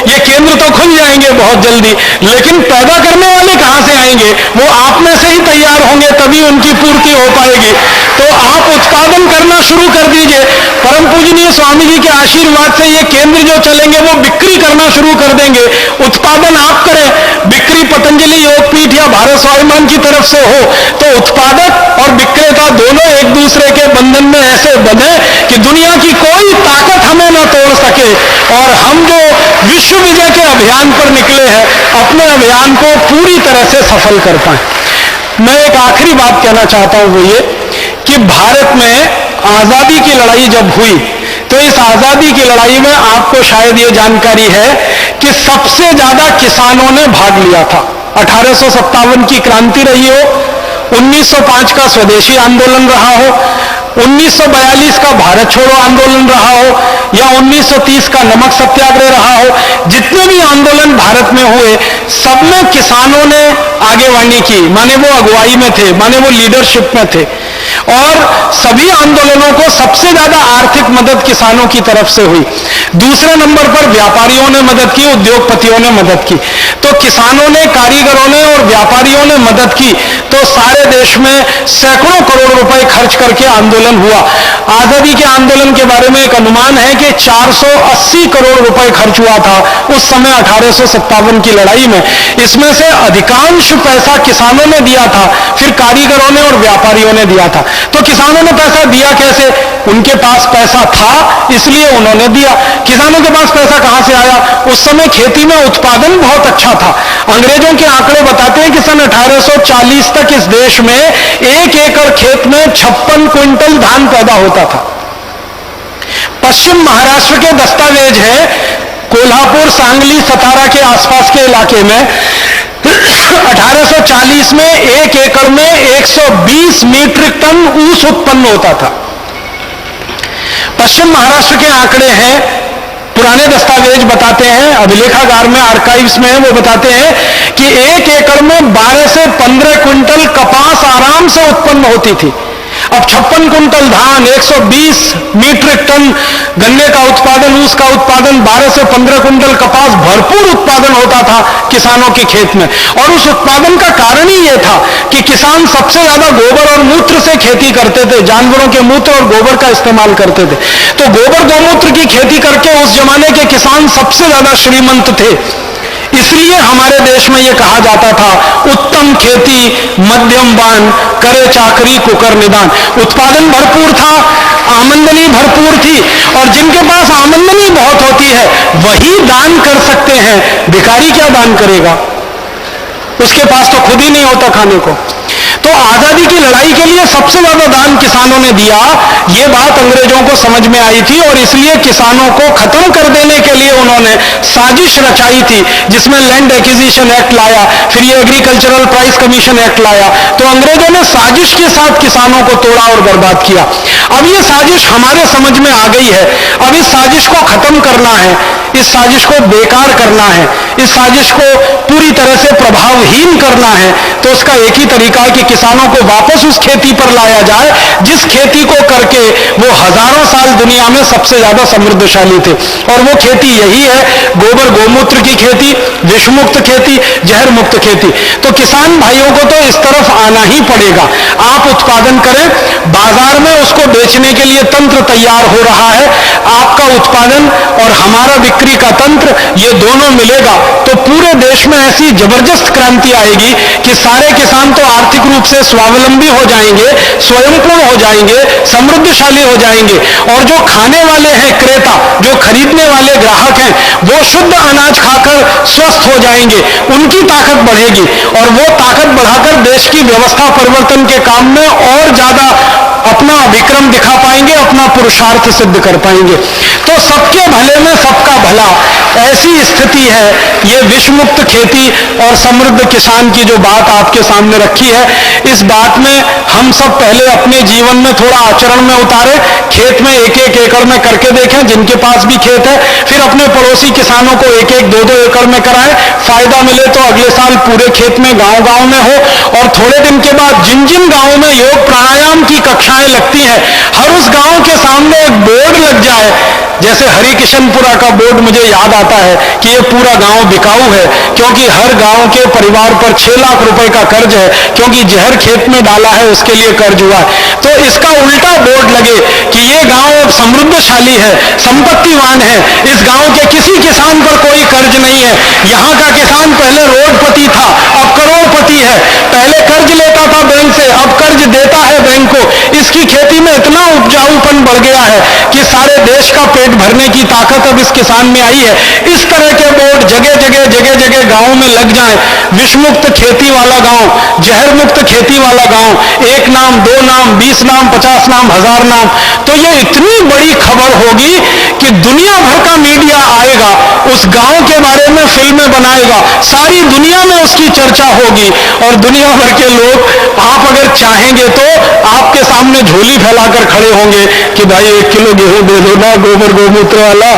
ये केंद्र तो खुल जाएंगे बहुत जल्दी, लेकिन पैदा करने वाले कहां से आएंगे? वो आप में से ही तैयार होंगे, तभी उनकी पूर्ति हो पाएगी। तो आप उत्पादन करना शुरू कर दीजिए। परम पूजनीय स्वामी जी के आशीर्वाद से ये केंद्र जो चलेंगे वो बिक्री करना शुरू कर देंगे। उत्पादन आप करें, बिक्री पतंजलि योगपीठ या भारत स्वाभिमान की तरफ से हो, तो उत्पादक और विक्रेता दोनों एक दूसरे के बंधन में ऐसे बंधे कि दुनिया की कोई ताकत हमें न तोड़ सके। और हम जो विश्व विजय के अभियान पर निकले हैं, अपने अभियान को पूरी तरह से सफल कर पाए। मैं एक आखिरी बात कहना चाहता हूं, वो ये कि भारत में आजादी की लड़ाई जब हुई, तो इस आजादी की लड़ाई में आपको शायद ये जानकारी है कि सबसे ज्यादा किसानों ने भाग लिया था। 1857 की क्रांति रही हो, 1905 का स्वदेशी आंदोलन रहा हो, 1942 का भारत छोड़ो आंदोलन रहा हो, या 1930 का नमक सत्याग्रह रहा हो, जितने भी आंदोलन भारत में हुए, सब में किसानों ने आगेवानी की, माने वो अगुवाई में थे, माने वो लीडरशिप में थे। और सभी आंदोलनों को सबसे ज्यादा आर्थिक मदद किसानों की तरफ से हुई। दूसरे नंबर पर व्यापारियों ने मदद की, उद्योगपतियों ने मदद की। तो किसानों ने, कारीगरों ने और व्यापारियों ने मदद की, तो सारे देश में सैकड़ों करोड़ रुपए खर्च करके आंदोलन हुआ। आजादी के आंदोलन के बारे में एक अनुमान है कि 480 करोड़ रुपए खर्च हुआ था उस समय 1857 की लड़ाई में। इसमें से अधिकांश पैसा किसानों ने दिया था, फिर कारीगरों ने और व्यापारियों ने दिया था। तो किसानों ने पैसा दिया कैसे? उनके पास पैसा था इसलिए उन्होंने दिया। किसानों के पास पैसा कहां से आया? उस समय खेती में उत्पादन बहुत अच्छा था। अंग्रेजों के आंकड़े बताते हैं कि सन 1840 तक इस देश में 1 एकड़ खेत में 56 क्विंटल धान पैदा होता था। पश्चिम महाराष्ट्र के दस्तावेज है, कोल्हापुर, सांगली, सतारा के आसपास के इलाके में 1840 में 1 एकड़ में 120 मीट्रिक टन ऊस उत्पन्न होता था। पश्चिम महाराष्ट्र के आंकड़े हैं, पुराने दस्तावेज बताते हैं, अभिलेखागार में, आर्काइव्स में वो बताते हैं कि 1 एकड़ में 12 से 15 क्विंटल कपास आराम से उत्पन्न होती थी। अब 56 कुंटल धान, 120 मीट्रिक टन गन्ने का उत्पादन, ऊस का उत्पादन, 12 से 15 कुंटल कपास, भरपूर उत्पादन होता था किसानों के खेत में। और उस उत्पादन का कारण ही यह था कि किसान सबसे ज्यादा गोबर और मूत्र से खेती करते थे, जानवरों के मूत्र और गोबर का इस्तेमाल करते थे। तो गोबर गोमूत्र की खेती करके उस जमाने के किसान सबसे ज्यादा श्रीमंत थे। इसलिए हमारे देश में यह कहा जाता था, उत्तम खेती मध्यम बान, करे चाकरी कुकर निदान। उत्पादन भरपूर था, आमदनी भरपूर थी, और जिनके पास आमदनी बहुत होती है वही दान कर सकते हैं। भिखारी क्या दान करेगा? उसके पास तो खुद ही नहीं होता खाने को। तो आजादी की लड़ाई के लिए सबसे ज्यादा दान किसानों ने दिया। ये बात अंग्रेजों को समझ में आई थी और इसलिए किसानों को खत्म कर देने के लिए उन्होंने अंग्रेजों ने साजिश रचाई थी, जिसमें लैंड एक्विजिशन एक्ट लाया, फिर ये एग्रीकल्चरल प्राइस कमीशन एक्ट लाया, तो अंग्रेजों ने साजिश के साथ किसानों को तोड़ा और बर्बाद किया। अब ये साजिश हमारे समझ में आ गई है, अब इस साजिश को खत्म करना है, इस साजिश को बेकार करना है, इस साजिश को पूरी तरह से प्रभावहीन करना है, तो उसका एक ही तरीका है कि किसानों को वापस उस खेती पर लाया जाए जिस खेती को करके वो हजारों साल दुनिया में सबसे ज्यादा समृद्धशाली थे। और वो खेती यही है, गोबर गोमूत्र की खेती, विषमुक्त खेती, जहर मुक्त खेती। तो किसान भाइयों को तो इस तरफ आना ही पड़ेगा। आप उत्पादन करें, बाजार में उसको बेचने के लिए तंत्र तैयार हो रहा है। आपका उत्पादन और हमारा बिक्री का तंत्र, ये दोनों मिलेगा तो पूरे देश में ऐसी जबरदस्त क्रांति आएगी कि सारे किसान तो आर्थिक रूप से स्वावलंबी हो जाएंगे, स्वयंपूर्ण हो जाएंगे, समृद्धशाली हो जाएंगे, और जो खाने वाले हैं क्रेता, जो खरीदने वाले ग्राहक हैं, वो शुद्ध अनाज खाकर स्वस्थ हो जाएंगे, उनकी ताकत बढ़ेगी और वो ताकत बढ़ाकर देश की व्यवस्था परिवर्तन के काम में और ज्यादा अपना विक्रम दिखा पाएंगे, अपना पुरुषार्थ सिद्ध कर पाएंगे। तो सबके भले में सबका भला, ऐसी स्थिति है। ये विषमुक्त खेती और समृद्ध किसान की जो बात आपके सामने रखी है, इस बात में हम सब पहले अपने जीवन में थोड़ा आचरण में उतारे, खेत में एक एक एकड़ में करके देखें, जिनके पास भी खेत है, फिर अपने पड़ोसी किसानों को एक एक दो दो एकड़ में कराएं, फायदा मिले तो अगले साल पूरे खेत में गांव गांव में हो। और थोड़े दिन के बाद जिन जिन गांवों में योग प्राणायाम की कक्षाएं लगती हैं, हर उस गांव के सामने एक बोर्ड लग जाए, जैसे हरिकिशनपुरा का बोर्ड मुझे याद आता है कि ये पूरा गांव बिकाऊ है, क्योंकि हर गांव के परिवार पर 6 लाख रुपए का कर्ज है, क्योंकि जहर खेत में डाला है उसके लिए कर्ज हुआ है। तो इसका उल्टा बोर्ड लगे कि ये गांव अब समृद्धशाली है, संपत्तिवान है, इस गांव के किसी किसान पर कोई कर्ज नहीं है, यहाँ का किसान पहले रोडपति था, अब करोड़पति है, पहले कर्ज लेता था बैंक से, अब कर्ज देता है बैंक को, इसकी खेती में इतना उपजाऊपन बढ़ गया है कि सारे देश का पेट भरने की ताकत अब इस किसान में आई है। इस तरह के बोर्ड जगह जगह गांव में लग जाएं, विषमुक्त खेती वाला गांव, जहर मुक्त खेती वाला गांव, 1 नाम, 2 नाम, 20 नाम, 50 नाम, 1000 नाम, तो ये इतनी बड़ी खबर होगी कि दुनिया भर का मीडिया आएगा, उस गांव के बारे में फिल्में बनाएगा, सारी दुनिया में उसकी चर्चा होगी, और दुनिया भर के लोग, आप अगर चाहेंगे तो आपके सामने झोली फैलाकर खड़े होंगे कि भाई 1 किलो गेहूं दे दो ना गोबर गोमूत्र वाला,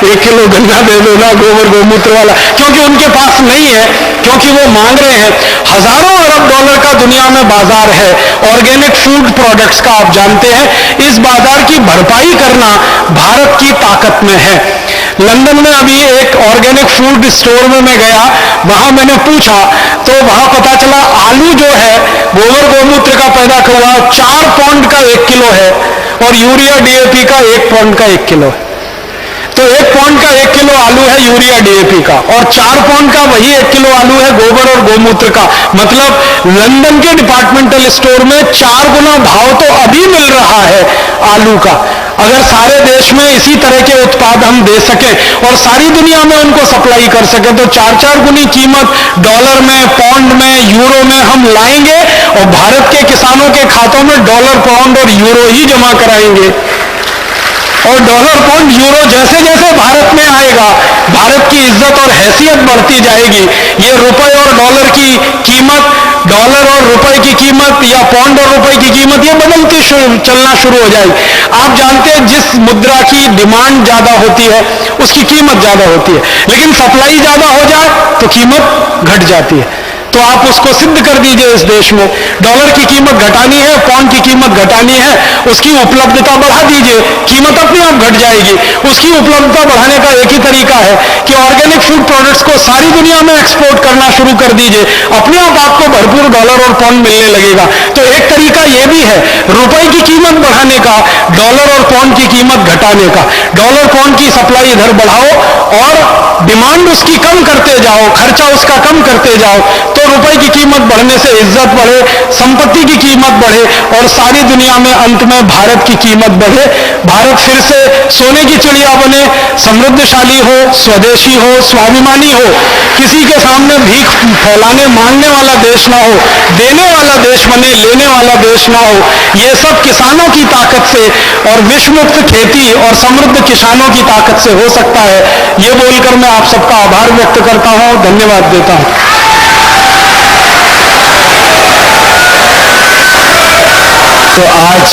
1 किलो गन्ना दे दो ना गोबर गोमूत्र वाला, क्योंकि उनके पास नहीं है, क्योंकि वो मांग रहे हैं। हजारों अरब डॉलर का दुनिया में बाजार है ऑर्गेनिक फूड प्रोडक्ट्स का, आप जानते हैं। इस बाजार की भरपाई करना भारत की ताकत में है। लंदन में अभी एक ऑर्गेनिक फूड स्टोर में मैं गया, वहां मैंने पूछा तो वहां पता चला आलू जो है गोबर गोमूत्र का पैदा हुआ 4 पौंड का 1 किलो है, और यूरिया डीएपी का 1 पौंड का 1 किलो है। तो 1 पौंड का 1 किलो आलू है यूरिया डीएपी का, और 4 पौंड का वही 1 किलो आलू है गोबर और गोमूत्र का। मतलब लंदन के डिपार्टमेंटल स्टोर में 4 गुना भाव तो अभी मिल रहा है आलू का। अगर सारे देश में इसी तरह के उत्पाद हम दे सकें और सारी दुनिया में उनको सप्लाई कर सकें, तो 4-4 गुनी कीमत डॉलर में, पौंड में, यूरो में हम लाएंगे, और भारत के किसानों के खातों में डॉलर, पौंड और यूरो ही जमा कराएंगे। और डॉलर, पौंड, यूरो जैसे जैसे भारत में आएगा, भारत की इज्जत और हैसियत बढ़ती जाएगी। ये रुपए और डॉलर की कीमत, डॉलर और रुपए की कीमत, या पौंड और रुपए की कीमत, ये बदलती चलना शुरू हो जाएगी। आप जानते हैं जिस मुद्रा की डिमांड ज्यादा होती है उसकी कीमत ज्यादा होती है, लेकिन सप्लाई ज्यादा हो जाए तो कीमत घट जाती है। तो आप उसको सिद्ध कर दीजिए इस देश में, डॉलर की कीमत घटानी है, पौंड की कीमत घटानी है, उसकी उपलब्धता बढ़ा दीजिए, कीमत अपने आप घट जाएगी। उसकी उपलब्धता बढ़ाने का एक ही तरीका है कि ऑर्गेनिक फूड प्रोडक्ट्स को सारी दुनिया में एक्सपोर्ट करना शुरू कर दीजिए, अपने आप आपको भरपूर डॉलर और पौंड मिलने लगेगा। तो एक तरीका यह भी है रुपए की कीमत बढ़ाने का, डॉलर और पौंड की कीमत घटाने का। डॉलर पौंड की सप्लाई इधर बढ़ाओ और डिमांड उसकी कम करते जाओ, खर्चा उसका कम करते जाओ, तो रुपए की कीमत बढ़ने से इज्जत बढ़े, संपत्ति की कीमत बढ़े और सारी दुनिया में अंत में भारत की कीमत बढ़े, भारत फिर से सोने की चिड़िया बने, समृद्धशाली हो, स्वदेशी हो, स्वाभिमानी हो, किसी के सामने भीख फैलाने मांगने वाला देश ना हो, देने वाला देश बने, लेने वाला देश ना हो। ये सब किसानों की ताकत से और विषमुक्त खेती और समृद्ध किसानों की ताकत से हो सकता है। ये बोलकर मैं आप सबका आभार व्यक्त करता हूं, धन्यवाद देता हूं। तो आज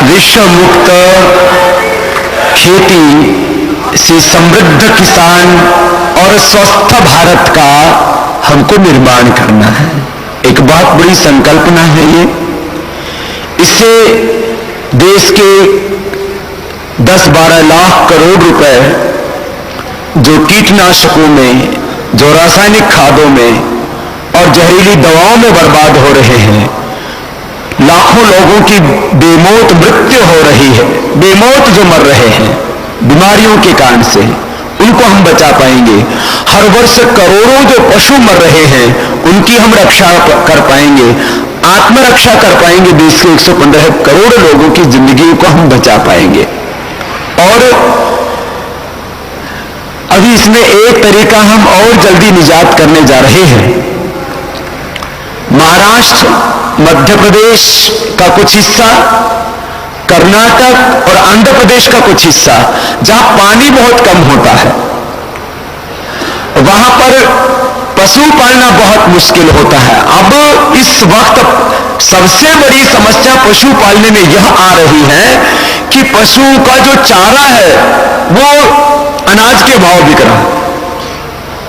विश्व मुक्त खेती से समृद्ध किसान और स्वस्थ भारत का हमको निर्माण करना है। एक बहुत बड़ी संकल्पना है ये। इससे देश के 10-12 लाख करोड़ रुपए जो कीटनाशकों में, जो रासायनिक खादों में और जहरीली दवाओं में बर्बाद हो रहे हैं, लाखों लोगों की बेमौत मृत्यु हो रही है, बेमौत जो मर रहे हैं बीमारियों के कारण से, उनको हम बचा पाएंगे। हर वर्ष करोड़ों जो पशु मर रहे हैं उनकी हम रक्षा कर पाएंगे, आत्मरक्षा कर पाएंगे। देश के 115 करोड़ लोगों की जिंदगी को हम बचा पाएंगे। और अभी इसमें एक तरीका हम और जल्दी निजात करने जा रहे हैं। महाराष्ट्र, मध्य प्रदेश का कुछ हिस्सा, कर्नाटक और आंध्र प्रदेश का कुछ हिस्सा, जहां पानी बहुत कम होता है, वहां पर पशु पालना बहुत मुश्किल होता है। अब इस वक्त सबसे बड़ी समस्या पशु पालने में यह आ रही है कि पशु का जो चारा है वो अनाज के भाव बिक रहा है।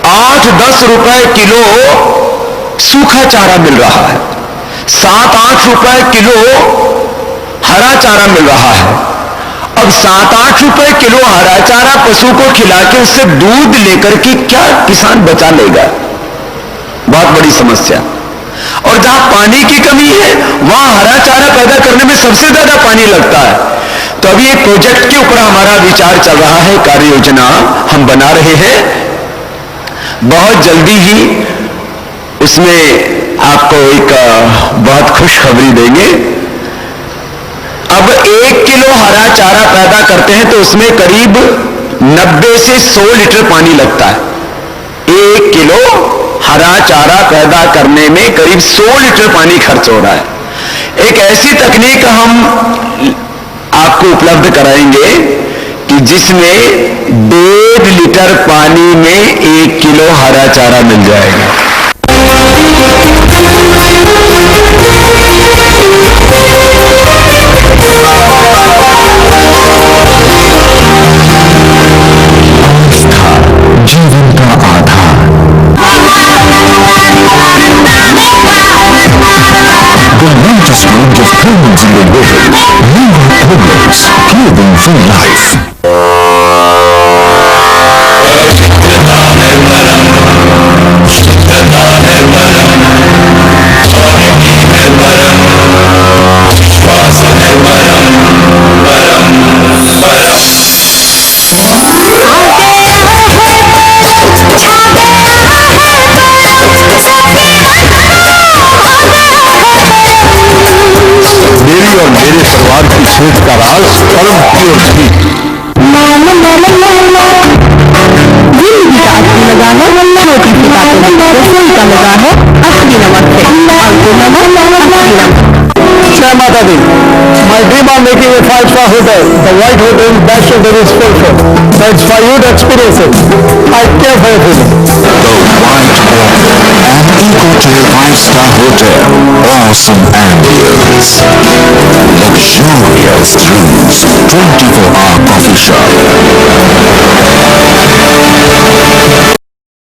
8-10 रुपए किलो सूखा चारा मिल रहा है, 7-8 रुपए किलो हरा चारा मिल रहा है। अब 7-8 रुपए किलो हरा चारा पशु को खिला के उससे दूध लेकर के क्या किसान बचा लेगा? बहुत बड़ी समस्या। और जहां पानी की कमी है वहां हरा चारा पैदा करने में सबसे ज्यादा पानी लगता है। तो अभी एक प्रोजेक्ट के ऊपर हमारा विचार चल रहा है, कार्य योजना हम बना रहे हैं। बहुत जल्दी ही उसमें आपको एक बहुत खुशखबरी देंगे। अब 1 किलो हरा चारा पैदा करते हैं तो उसमें करीब 90 से 100 लीटर पानी लगता है। 1 किलो हरा चारा पैदा करने में करीब 100 लीटर पानी खर्च हो रहा है। एक ऐसी तकनीक हम आपको उपलब्ध कराएंगे कि जिसमें 1.5 लीटर पानी में 1 किलो हरा चारा मिल जाएगा। जीवन का आधार। The largest range of pyramids in the world. New pyramids, clothing for life. मेरी और मेरे परिवार की सेहत का राज परम प्योर थी। जिंदगी का असली मजा है छोटी सी बातों में, रसोई का मजा है असली नमक से। अंकुर नमक, असली नमक। जय माता दी। My dream of making a 5-star hotel, the White Hotel in Bastion is fulfilled. So it's for you to experience it. I care for everything. The White Hotel, an Ecotel 5-star hotel. Awesome ambience, luxurious rooms, 24-hour coffee shop.